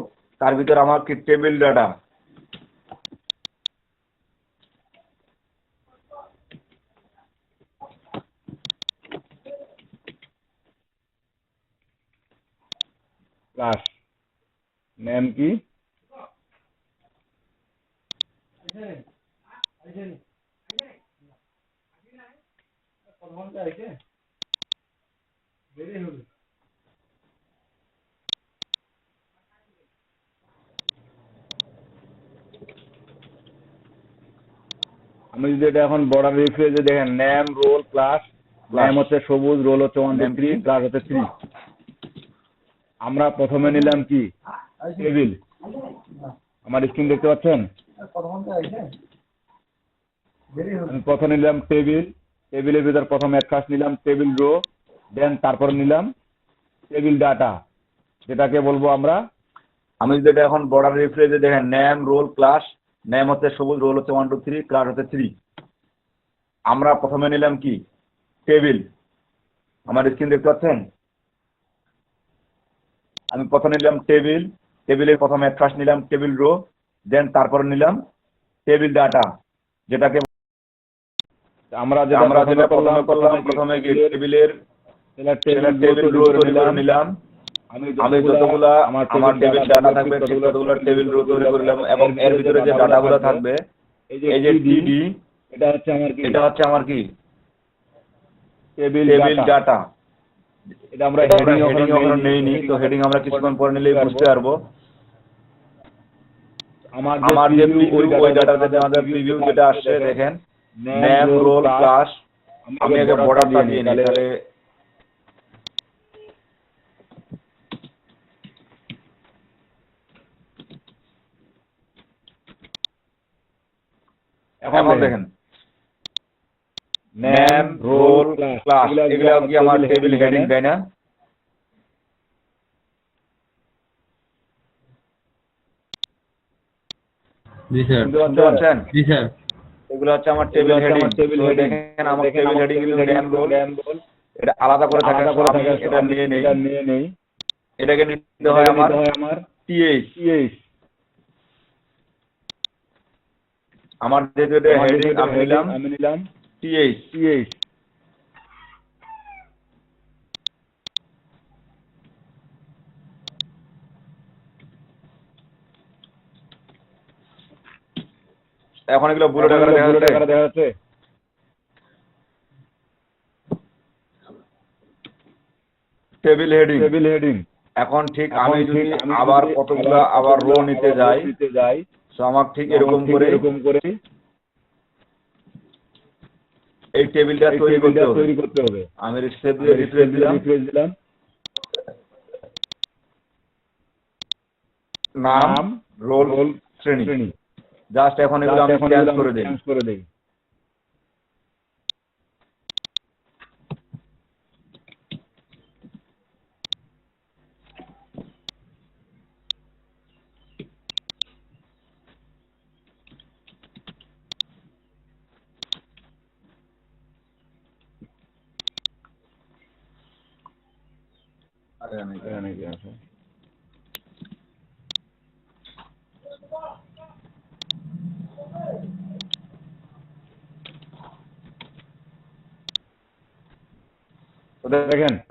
তার ভিতরে আমার কি টেবিল ডাটা। প্লাস নেম কি? আমি যদি এটা এখন বর্ডার রিফ্রেশে দেখেন, নেম রোল ক্লাস, নেম হচ্ছে সবুজ, রোল হচ্ছে 1 2 3, ক্লাস হচ্ছে 3। আমরা প্রথমে নিলাম কি? টেবিল। আমার স্ক্রিন দেখতে পাচ্ছেন? আমি প্রথমে নিলাম টেবিলের ভিতর প্রথম এক ক্লাস নিলাম টেবিল রো, দেন তারপর নিলাম টেবিল ডাটা, যেটাকে বলবো আমরা। আমি যদি এটা এখন বর্ডার রিফ্রেশে দেখেন, নেম রোল ক্লাস, নেম হচ্ছে সবুজ, রোল হচ্ছে 1 2 3, ক্লাস হচ্ছে 3। আমরা প্রথমে নিলাম কি? টেবিল। আমার স্ক্রিন দেখতে পাচ্ছেন? আমি প্রথমে নিলাম টেবিল, টেবিলের প্রথমে ফার্স্ট নিলাম টেবিল রো, দেন তারপরে নিলাম টেবিল ডাটা, যেটাকে আমরা যেটা প্রথমে করলাম, প্রথমে টেবিলের টেবিল রো তৈরি করে নিলাম। আমি যতগুলা আমার টেবিল ডাটা থাকবে ততগুলো টেবিল রো তৈরি করলাম, এবং এর ভিতরে যে ডাটাগুলো থাকবে, এই যে টিডি, এটা হচ্ছে আমার কি টেবিল ডাটা। এটা আমরা হেডিং এখন নেইনি, তো হেডিং আমরা কিছুক্ষণ পরে নিলেই বুঝতে পারবো। আমার যে ওই ডাটাতে আমাদের প্রিভিউ যেটা আসছে দেখেন, নেম, রোল, ক্লাস। আমি আগে বর্ডারটা দিয়ে নিই, তাহলে এখন দেখেন নেম, রোল, ক্লাস, এগুলো কি আমার টেবিল হেডিং, তাই না? জি স্যার। বুঝতে পারছেন? জি স্যার। এগুলো হচ্ছে আমার টেবিল হেডিং। দেখেন আমার টেবিল হেডিং কিন্তু নেম, রোল, এটা আলাদা করে থাকে। আমি এটা নিয়ে নেই, এটাকে নিতে হয় আমার টিএইচ। আমার যেহেতু এটা হেডিং, আমি নিলাম টিএইচ। এখন এগুলো বুলেট আকারে দেখা যাচ্ছে। Table heading. এখন ঠিক আমি যদি আবার কতগুলো আবার রো নিতে যাই, তো আমার ঠিক এরকম করে এই টেবিলটা তৈরি করতে হবে। আমি সেভ দিয়ে রিফ্রেশ দিলাম। নাম, রোল, শ্রেণী। জাস্ট এখন এগুলো আমি চেঞ্জ করে দেই।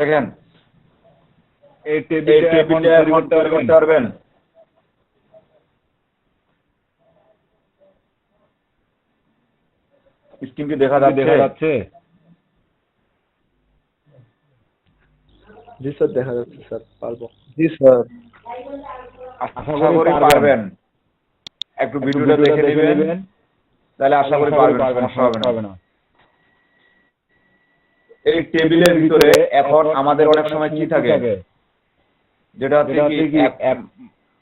দেখেন এই টেবিলটা এখন তৈরি করতে পারবেন। স্ক্রিন কি দেখা যাচ্ছে? জি স্যার, দেখা যাচ্ছে স্যার, পারবো। জি স্যার। আশা করি পারবেন। একটু ভিডিওটা দেখে নেবেন, তাহলে আশা করি পারবেন, সমস্যা হবে না। এই টেবিলের ভিতরে এখন আমাদের অনেক সময় কি থাকে, যেটা হচ্ছে কি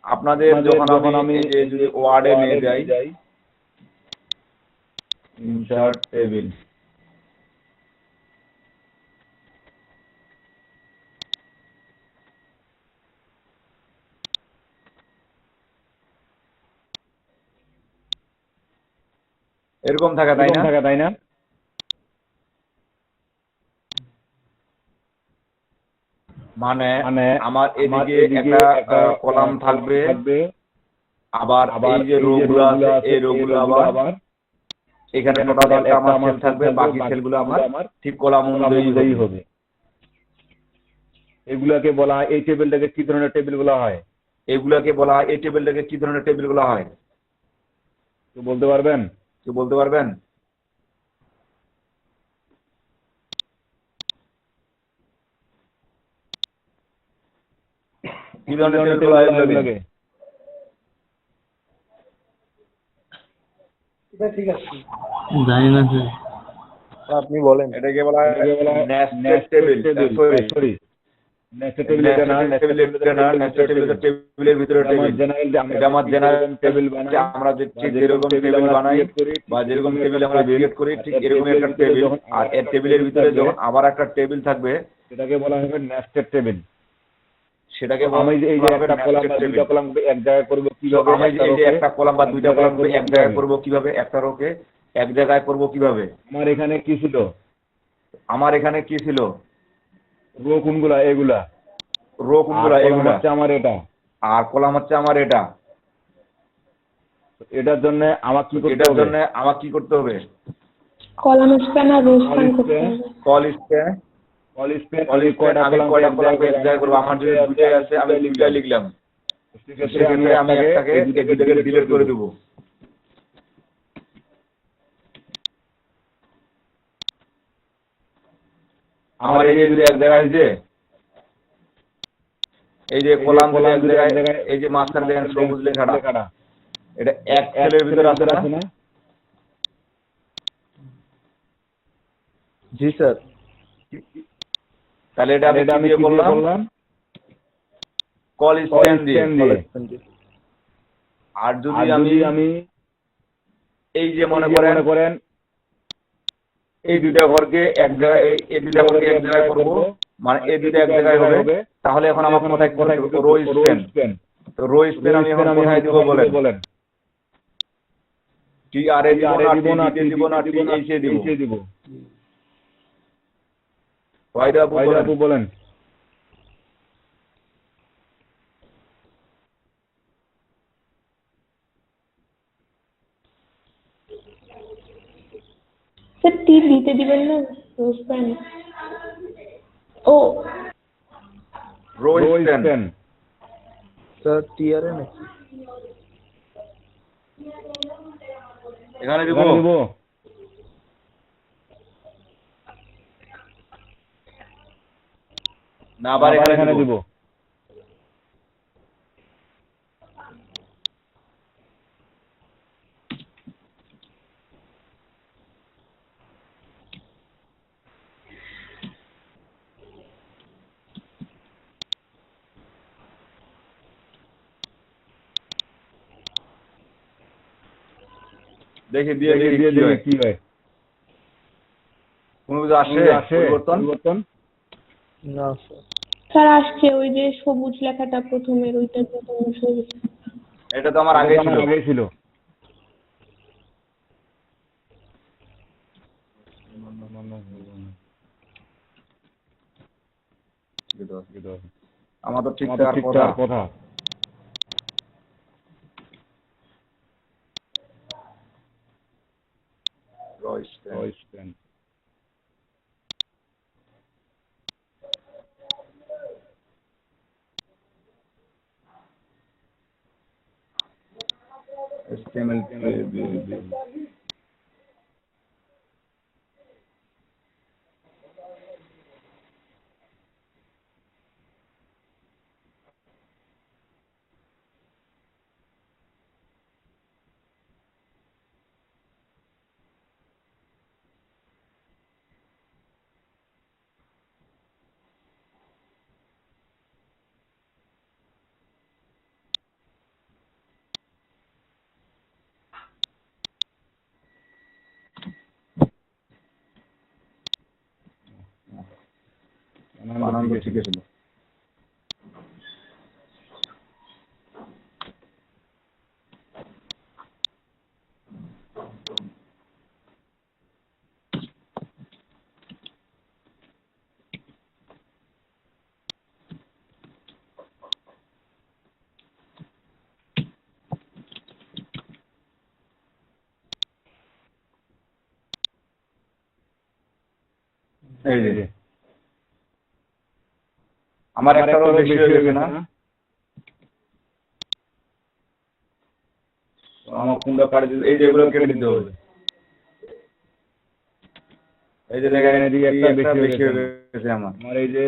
আপনাদের যখন আমি যদি ওয়ার্ডে নিয়ে যাই, ইনসার্ট টেবিল, এরকম থাকে তাই না? মানে আমার এদিকে একটা কলাম থাকবে, আবার এই যে রো গুলো আছে এই রো গুলো আবার এখানে টোটাল একটা আমার সেল থাকবে, বাকি সেলগুলো আমার ঠিক কলাম অনুযায়ী হবে। এগুলাকে বলা হয়, এই টেবিলটাকে কি ধরনের টেবিল বলা হয়? কেউ বলতে পারবেন? কি ধরনের টেবিল বলা হয় এগুলোকে? ঠিক আছে, জানি না স্যার। আপনি বলেন। এটাকে বলা হয় nested table. Sorry, nested table এটা না, টেবিলের ভিতরে টেবিল। এটা আমার জেনারেল টেবিল বানাই, আমরা ঠিক যেরকম টেবিল বানাই বা যেরকম টেবিল আমরা ক্রিয়েট করি, ঠিক এরকম একটা টেবিল। আর এর টেবিলের ভিতরে যখন আবার একটা টেবিল থাকবে, সেটাকে বলা হবে নেস্টেড টেবিল। সেটাকে আমি এই যে একটা কলাম বা দুইটা কলাম এক জায়গায় করব কিভাবে? আমি এই যে একটা কলাম বা দুইটা কলাম এক জায়গায় করব কিভাবে? একটা রোকে এক জায়গায় করব কিভাবে? আমার এখানে কি ছিল? রো কোনগুলা? এগুলা। রো কোনগুলা? এগুলা। হচ্ছে আমার এটা। আর কলাম হচ্ছে আমার এটা। এটার জন্য আমাকে কি করতে হবে? কলাম স্প্যান আর রো স্প্যান করতে হবে। কল স্প্যান আমি কয়টা কলামকে এক জায়গায় করবো? আমার যদি দুইটাই আছে আমি দুইটাই লিখলাম, সেক্ষেত্রে আমি একটাকে এই দুইটাকে ডিলিট করে দেবো। আমার এই যে যদি এক জায়গায় এই যে কলাম গুলো এক জায়গায়, এই যে মাঝখানে দেখেন সবুজ লেখাটা, এটা এক সেলের ভিতরে আছে না? জি স্যার। তাহলে এটা আমি কি দিয়ে করলাম? কল স্প্যান দিয়ে। আর যদি আমি এই যে মনে করেন এই দুইটা ঘরকে এক জায়গায়, এই দুইটা ঘরকে এক জায়গায় করবো, মানে এই দুইটা এক জায়গায় হবে, তাহলে এখন আমার কোথায় রো স্প্যান। তো রো স্প্যান আমি এখন কোথায় দিব বলেন? টি আর এ দিব না, টি দিব না, টি এইচ এ দিব। ওয়াইদা আপু বলেন। স্যার টি দিতে দিবেন না? Row span. ও রো স্প্যান স্যার টিআরএ নাকি? এখানে দিব। না আবার এখানে দিব। দেখি দিয়ে কি হয়। কোনো কিছু আসে পরিবর্তন? না স্যার। স্যার আসছে ওই যে সবুজ লেখাটা প্রথমের ওইটা সবুজ। এটা তো আমার আগেই ছিল। আমার তো ঠিক থাকার কথা। স্প্যান HTML বানান তো ঠিক ছিল। এই যে আমার একটারও বেশি হয়ে গেছে না? আমার কোনটা কাটে দিতে, এই যেগুলো কেটে দিতে হবে। এই যে দেখেন এদিকে একটা বেশি হয়ে গেছে আমার এই যে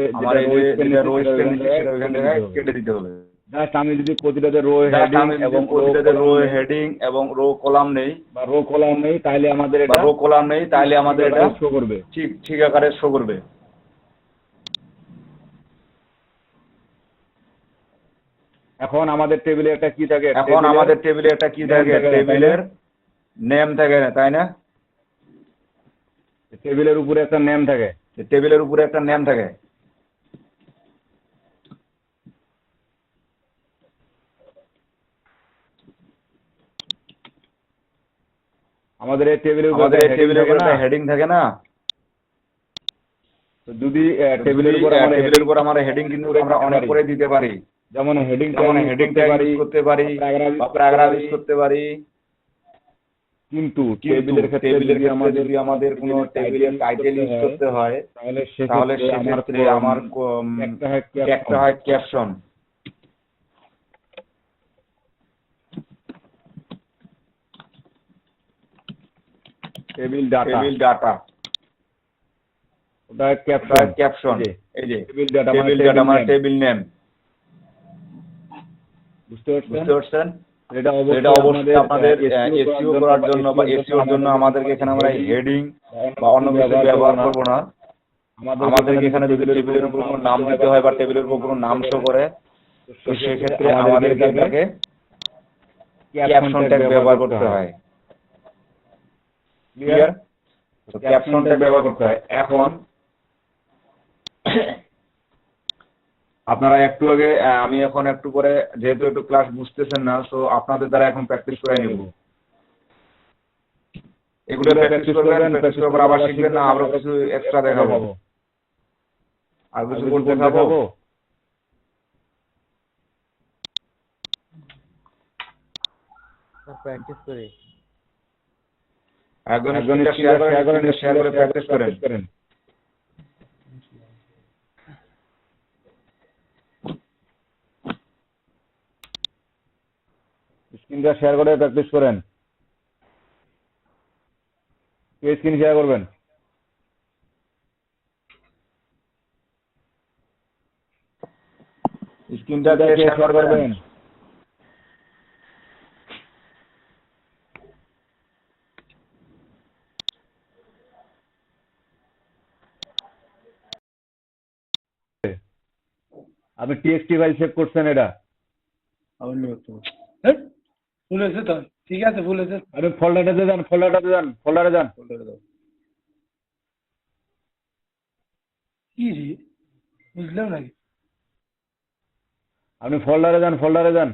যেটা রো স্প্যান নিচে সেটা ওখান থেকে কেটে দিতে হবে। জাস্ট আমি যদি প্রতিটাতে রো হেডিং এবং রো কলাম নেই বা রো কলাম নেই তাহলে আমাদের এটা শো করবে, ঠিক আকারে শো করবে। এখন আমাদের টেবিলে একটা কি থাকে? টেবিলের নেম থাকে না, তাই না? টেবিলের উপরে একটা নেম থাকে। আমাদের এই টেবিলের উপরে একটা হেডিং থাকে না? তো যদি টেবিলের উপর আমরা হেডিং কিন্তু আমরা অনেক করে দিতে পারি, যেমন হেডিং ট্যাগ ইউজ করতে পারি বা প্যারাগ্রাফ ইউজ করতে পারি। কিন্তু টেবিলের ক্ষেত্রে যদি আমাদের কোনো টেবিলের টাইটেল ইউজ করতে হয় তাহলে সেক্ষেত্রে আমার একটা হয় ক্যাপশন। টেবিল ডাটা ওটা ক্যাপশন। এই যে টেবিল ডাটা মানে টেবিল নেম। বুঝতে বুঝতে পারছেন? এটা অবশ্যই আপনাদের এসইও করার জন্য বা এসইওর জন্য আমাদেরকে এখানে আমরা হেডিং বা অন্য কিছু ব্যবহার করব না। আমাদেরকে এখানে যদি টেবিলের উপর কোনো নাম দিতে হয় বা টেবিলের উপর কোনো নাম শো করে, তো সেক্ষেত্রে আমাদেরকে এটাকে ক্যাপশন ট্যাগ ব্যবহার করতে হয়। ক্লিয়ার? তো ক্যাপশন ট্যাগ ব্যবহার করতে হয়। এখন আপনারা একটু আগে, আমি এখন একটু করে, যেহেতু একটু ক্লাস বুঝতেছেন না, তো আপনাদের দ্বারা এখন প্র্যাকটিস করে নেব। এগুলো প্র্যাকটিস করবেন, প্র্যাকটিস করার পর আবার শিখবেন না, আরো কিছু এক্সট্রা দেখাবো, আর কিছু কোড দেখাবো। প্র্যাকটিস করি। একজন শেয়ার করে প্র্যাকটিস করেন। স্ক্রিনটা শেয়ার করে প্র্যাকটিস করেন। কে স্ক্রিন শেয়ার করবেন? স্ক্রিনটা শেয়ার করবেন। আপনি টিএক্সটি ফাইল সেভ করছেন এটা? ভুল হয়েছে তো, ঠিক আছে, ভুল হয়েছে। আপনি ফোল্ডারে যান। কি রে, বুঝলাম নাকি? আপনি ফোল্ডারে যান।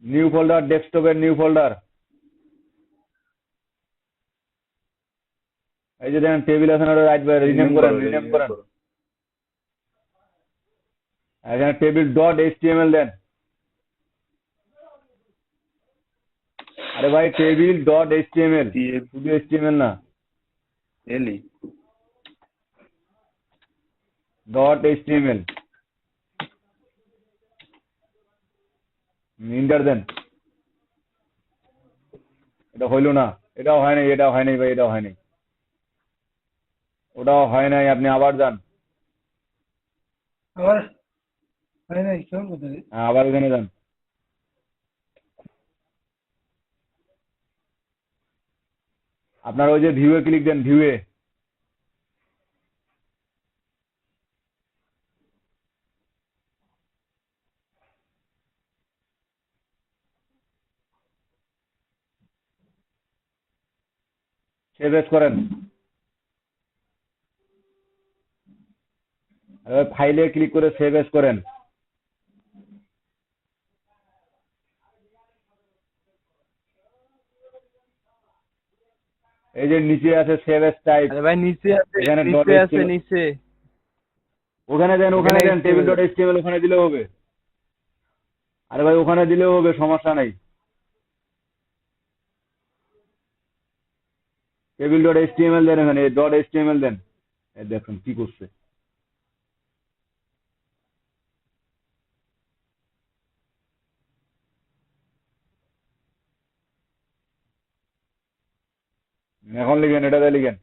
নিউ ফোল্ডার, ডেস্কটপের নিউ ফোল্ডার। এই যে দেখেন টেবিল আছে না, রাইট বাই রিনেম করেন। এখানে টেবিল ডট এইচটিএমএল দেন। আরে ভাই, টেবিল ডট এইচটিএমএল, শুধু এইচটিএমএল না, ডট এইচটিএমএল। ইন্টার দেন। এটা হইল না, এটাও হয় নাই ভাই, এটাও হয় নাই, ওটাও হয় নাই। আপনি আবার যান, আবার হয় নাই, কেমন কথা রে? হ্যাঁ আবার এখানে যান। আপনার ওই যে ভিউয়ে ক্লিক দেন, ভিউয়ে। সেভ এস করেন। ফাইলে ক্লিক করে সেভ এস করেন। এই যে নিচে আছে সেভ এস টাইপ। আরে ভাই নিচে আছে, নিচে। ওখানে দেন টেবিল ডট এইচটিএমএল, ওখানে দিলেও হবে। আরে ভাই ওখানে দিলেও হবে, সমস্যা নাই। টেবিল ডট এইচটিএমএল দেন, এখানে ডট এইচটিএমএল দেন। দেখুন কি করছে। এখন লিখেন, এটাতে লিখেন।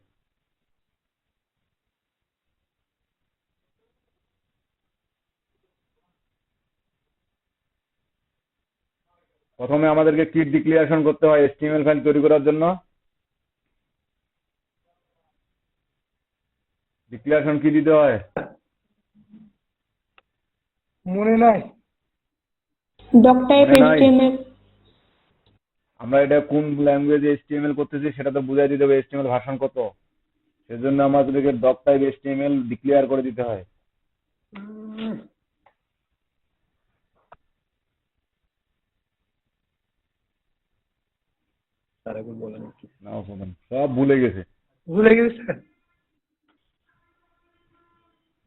প্রথমে আমাদেরকে কি ডিক্লারেশন করতে হয় এইচটিএমএল ফাইল তৈরি করার জন্য? ডিক্লারেশন কি দিতে হয় মনে নাই? Doctype HTML. আমরা এটা কোন ল্যাঙ্গুয়েজে এইচটিএমএল করতেছি সেটা তো বুঝাই দিতে হবে, এইচটিএমএল ভার্সন কত। সেজন্য আমাদেরকে ডক টাইপ এইচটিএমএল ডিক্লেয়ার করে দিতে হয়। সব ভুলে গেছে।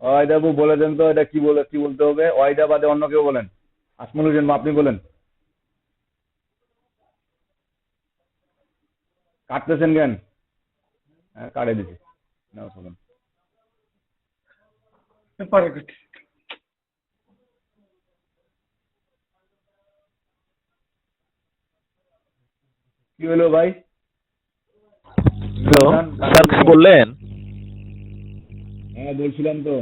ওয়াইদা বাবু বলে দেন তো এটা কি বলতে হবে, ওয়াইদা বাদে অন্য কেউ বলেন। আসমুল হোসেন আপনি বলেন। কাটতেছেন কেন? হ্যাঁ কাটে দিছি, নাও শুনুন। পরে করছি। কি হলো ভাই? হ্যালো ইমরান খান স্যার, কিছু বললেন? হ্যাঁ বলছিলাম তো,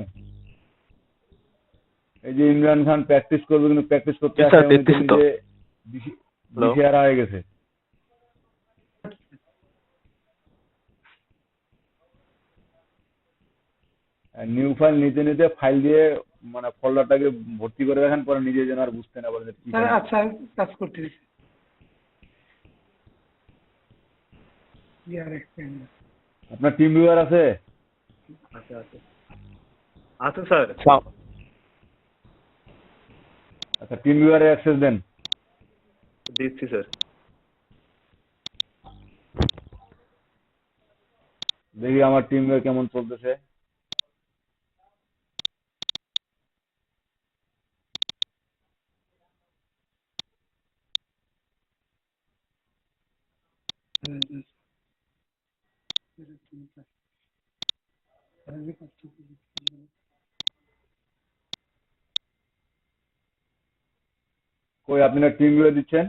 এই যে ইমরান খান প্র্যাকটিস করবে, কিন্তু প্র্যাকটিস করতে জি আসে স্যার, উনি তো দেখতেছি তো। নিজে হ্যালো। দিশেহারা হয়ে গেছে। নিউ ফাইল নিতে নিতে ফাইল দিয়ে মানে ফোল্ডারটাকে ভর্তি করে রাখেন, পরে নিজে যেন আর বুঝতে না পারেন যে কি স্যার file। আচ্ছা কাজ করতেছি। ইয়ার এক্সপ্লেন। আপনার টিম ভিউয়ার আছে? আচ্ছা আচ্ছা আচ্ছা স্যার, আচ্ছা টিম ভিউয়ারে অ্যাক্সেস দেন। দিচ্ছি স্যার। দেখি আমার টিম ভিউয়ার কেমন চলতেছে। কই আপনি না টিম ভিউয়ার দিচ্ছেন?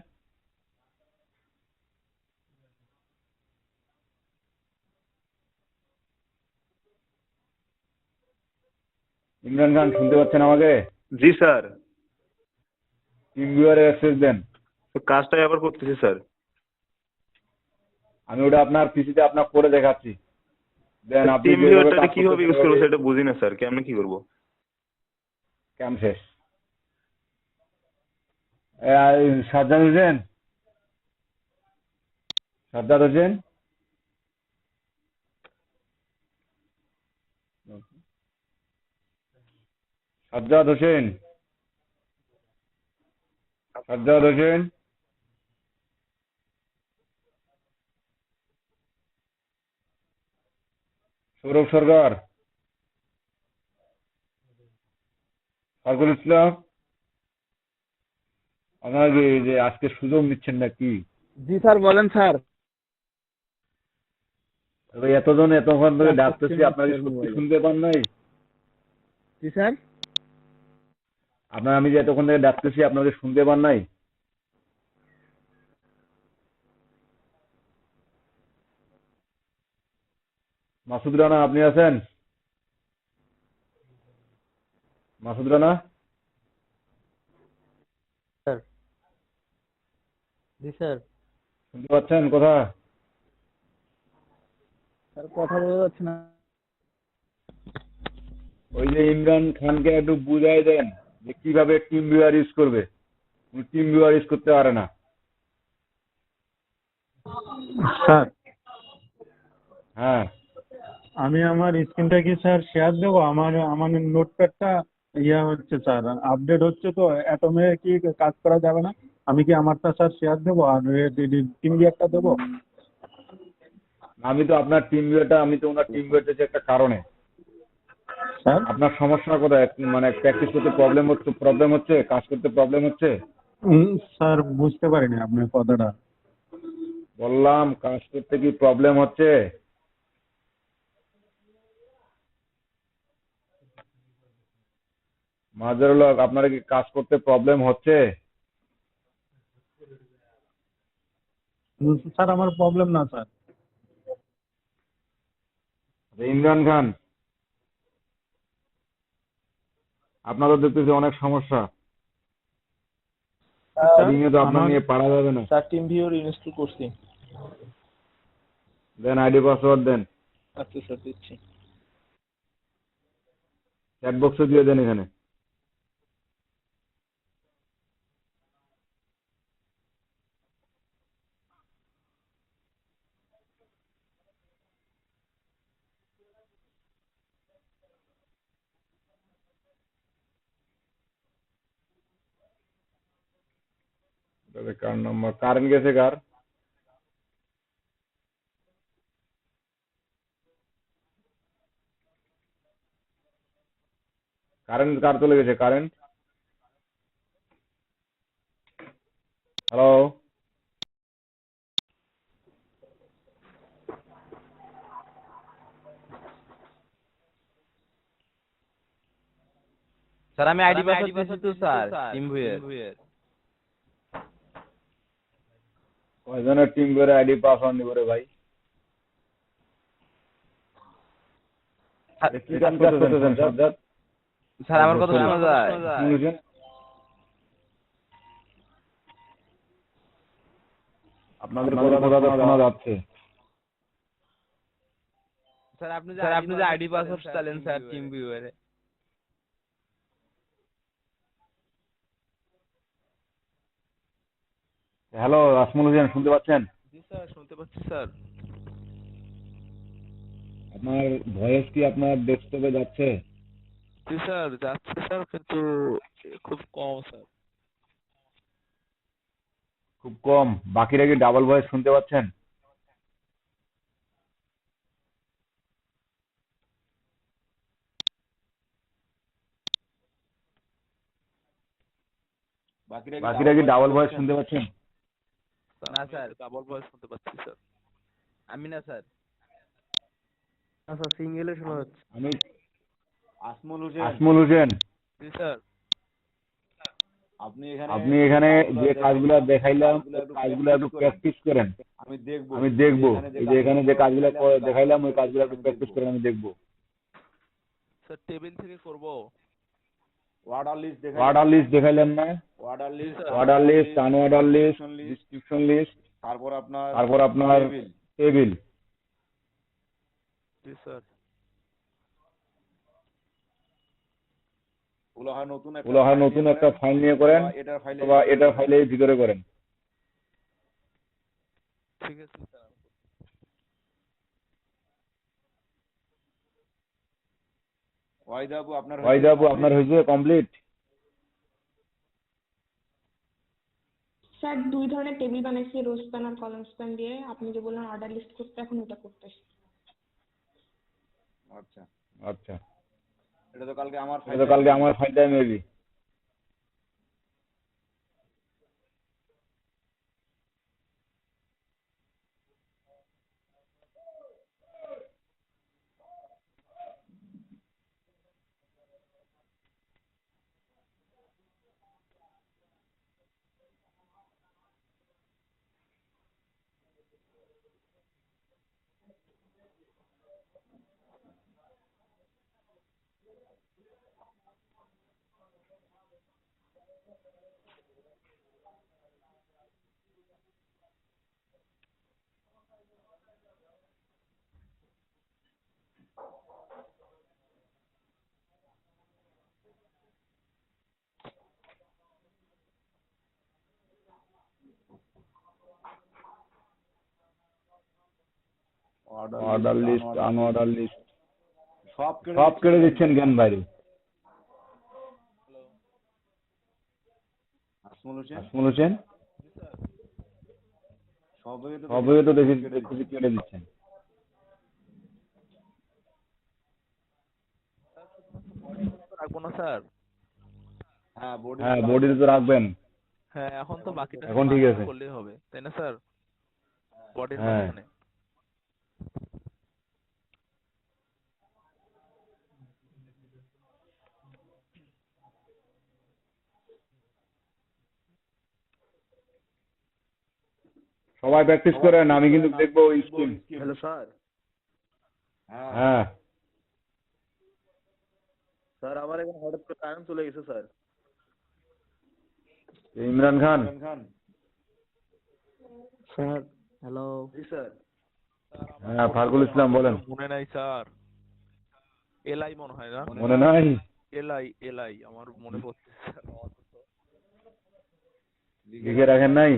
ইমরান খান শুনতে পাচ্ছেন আমাকে? জি স্যার, টিম ভিউয়ারে অ্যাক্সেস দেন। কাজটাই আবার করতেছি স্যার। আমি ওটা আপনার পিসিতে আপনার করে দেখাচ্ছি, দেন আপনি টিম যেভাবে ভিউয়ারটা কাজ কিভাবে ইউজ করতেছেন করবো সেটা বুঝি না স্যার, কেমনে কি করবো? ক্যাম শেষ। সাজ্জাদ হোসেন, সাজ্জাদ হোসেন সাজ্জাদ হোসেন সাজ্জাদ হোসেন সৌরভ সরকার, ফারুকুল ইসলাম, আপনার যে আজকে সুযোগ নিচ্ছেন না কি? জি স্যার, বলেন স্যার। তবে এতজন এতক্ষণ ধরে ডাকতেছি, আপনাকে সত্যি শুনতে পান নাই? জি স্যার। আপনার আমি যে এতক্ষণ থেকে ডাকতেছি আপনাকে শুনতে পান নাই? মাসুদ রানা আপনি আছেন? মাসুদ রানা জি স্যার। শুনতে পাচ্ছেন কথা? স্যার কথা বোঝা যাচ্ছে না। ওই যে ইমরান খানকে একটু বুঝাই দেন যে কিভাবে টিম ভিউয়ার ইউজ করবে। টিম ভিউয়ার ইউজ করতে পারে না। স্যার, হ্যাঁ আমি আমার স্ক্রিনটা কি স্যার শেয়ার দেবো? আমার আমার নোটপ্যাডটা হচ্ছে স্যার, আপডেট হচ্ছে তো, অ্যাটমে কি কাজ করা যাবে না? আমি কি আমারটা স্যার শেয়ার দেবো আর টিম লিডারটা দেবো? আমি তো আপনার টিম ভিউয়ারটা, আমি তো ওনার টিম ভিউয়ার দিয়েছি একটা কারণে। স্যার আপনার সমস্যা কোথায়? মানে প্র্যাকটিস করতে প্রবলেম হচ্ছে, কাজ করতে প্রবলেম হচ্ছে? স্যার বুঝতে পারিনি আপনার কথাটা। বললাম কাজ করতে কি প্রবলেম হচ্ছে? মাজহারুল হক আপনার কি কাজ করতে প্রবলেম হচ্ছে? স্যার আমার প্রবলেম না স্যার। ইমরান খান আপনাদের দেখতেছি অনেক সমস্যা, রিংয়ে তো আপনার নিয়ে পারা যাবে না। স্যার টিম ভিউর ইনস্টল করছি। দেন আইডি পাসওয়ার্ড দেন, আচ্ছা স্যার দিচ্ছি। চ্যাট বক্সে দিয়ে দেন এখানে। কার নাম্বার কারেন্ট গেছে কার? কারেন্ট কার চলে গেছে কারেন্ট? হ্যালো? স্যার আমি আইডি পাসওয়ার্ড দিয়েছি তো স্যার টিম ভিউয়ের। কয়জনের টিম করে আইডি পাসওয়ার্ড নিব রে ভাই? কি কাজ করতেছেন সাজ্জাদ? স্যার আমার কথা শোনা যায়? শুনছেন? আপনাদের কথা তো শোনা যাচ্ছে। স্যার আপনি যে আইডি পাসওয়ার্ড চালেন স্যার টিম ভিউয়ারে। হ্যালো আসমুল হোসেন শুনতে পাচ্ছেন? জি স্যার শুনতে পাচ্ছি স্যার। আপনার ভয়েস কি আপনার ডেস্কটপে যাচ্ছে? জি স্যার যাচ্ছে স্যার, কিন্তু খুব কম স্যার। খুব কম। বাকিরা কি ডাবল ভয়েস শুনতে পাচ্ছেন? বাকিরা কি ডাবল ভয়েস শুনতে পাচ্ছেন? না স্যার ডাবল ভয়েস শুনতে পাচ্ছি স্যার। আমি না স্যার। আচ্ছা সিঙ্গেলে শোনা যাচ্ছে। আমি আসমুল হোসেন, আসমুল হোসেন, জি স্যার। আপনি এখানে যে কাজগুলো দেখাইলাম কাজগুলো একটু প্র্যাকটিস করেন। আমি দেখবো এই যে এখানে যে কাজগুলো দেখাইলাম ওই কাজগুলো একটু প্র্যাকটিস করেন, আমি দেখবো। স্যার টেবিল থেকে করব। অর্ডার লিস্ট দেখাইলেন না? Order list, unorder list, description list, তারপর আপনার টেবিল। জি স্যার। ওগুলো হয় নতুন একটা ফাইল নিয়ে করেন অথবা এটার ফাইলে ভিতরে করেন। ঠিক আছে স্যার। ওয়াইদ আপু আপনার হয়েছে কমপ্লিট? স্যার 2 ধরনের টেবিল বানাইছি, রো স্প্যান আর কলাম স্প্যান দিয়ে। আপনি যে বললেন অর্ডার লিস্ট করতে, এখন ওটা করতেছি। আচ্ছা এটা তো কালকে আমার ফাইলটা maybe. Order list, unorder list সব কেটে দিচ্ছেন জ্ঞান বাইরে। আসমুল হোসেন সবই তো দেখছি কেটে দিচ্ছেন। রাখবো না স্যার? হ্যাঁ বডিতে তো রাখবেন। হ্যাঁ এখন তো বাকিটা এখন ঠিক আছে। করলেই হবে, তাই না স্যার? বডির হ্যাঁ মাঝখানে। সবাই প্র্যাকটিস করেন, আমি কিন্তু দেখবো স্ক্রিন। Hello sir. হ্যাঁ স্যার আমার এখানে হঠাৎ করে কারেন্ট চলে গেছে sir. Imran Khan. Sir hello. জি স্যার। হ্যাঁ ফারুকুল ইসলাম বলেন। মনে নাই স্যার। এলআই মনে হয় না? মনে নাই? এলআই আমার মনে পড়ছে স্যার। লিখে রাখেন নাই?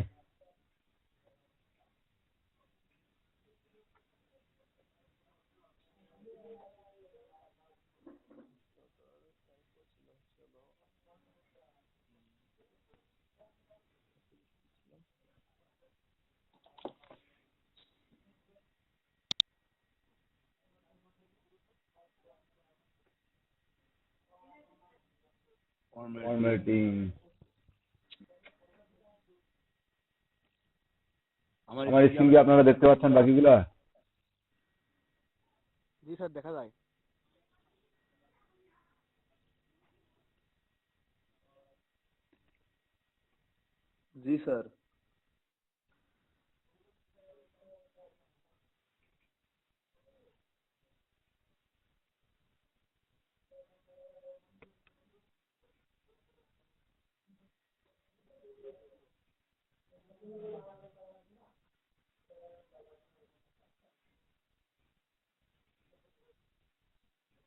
ফরম্যাটিং। আমার স্ক্রিন কি আপনারা দেখতে পাচ্ছেন বাকিগুলা? জি স্যার, দেখা যায়। जी सर।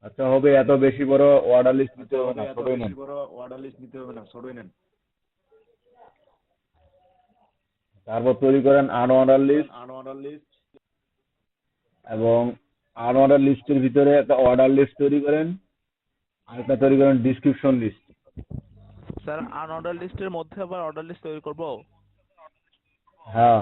আচ্ছা হবে, এত বেশি বড় অর্ডার লিস্ট নিতে হবে না, ছোটই নেন। তারপর তৈরি করেন আনঅর্ডার লিস্ট, এবং আনঅর্ডার লিস্টের ভিতরে একটা অর্ডার লিস্ট তৈরি করেন, আর একটা তৈরি করেন ডিসক্রিপশন লিস্ট। স্যার আনঅর্ডার লিস্টের মধ্যে আবার অর্ডার লিস্ট তৈরি করব? হ্যাঁ,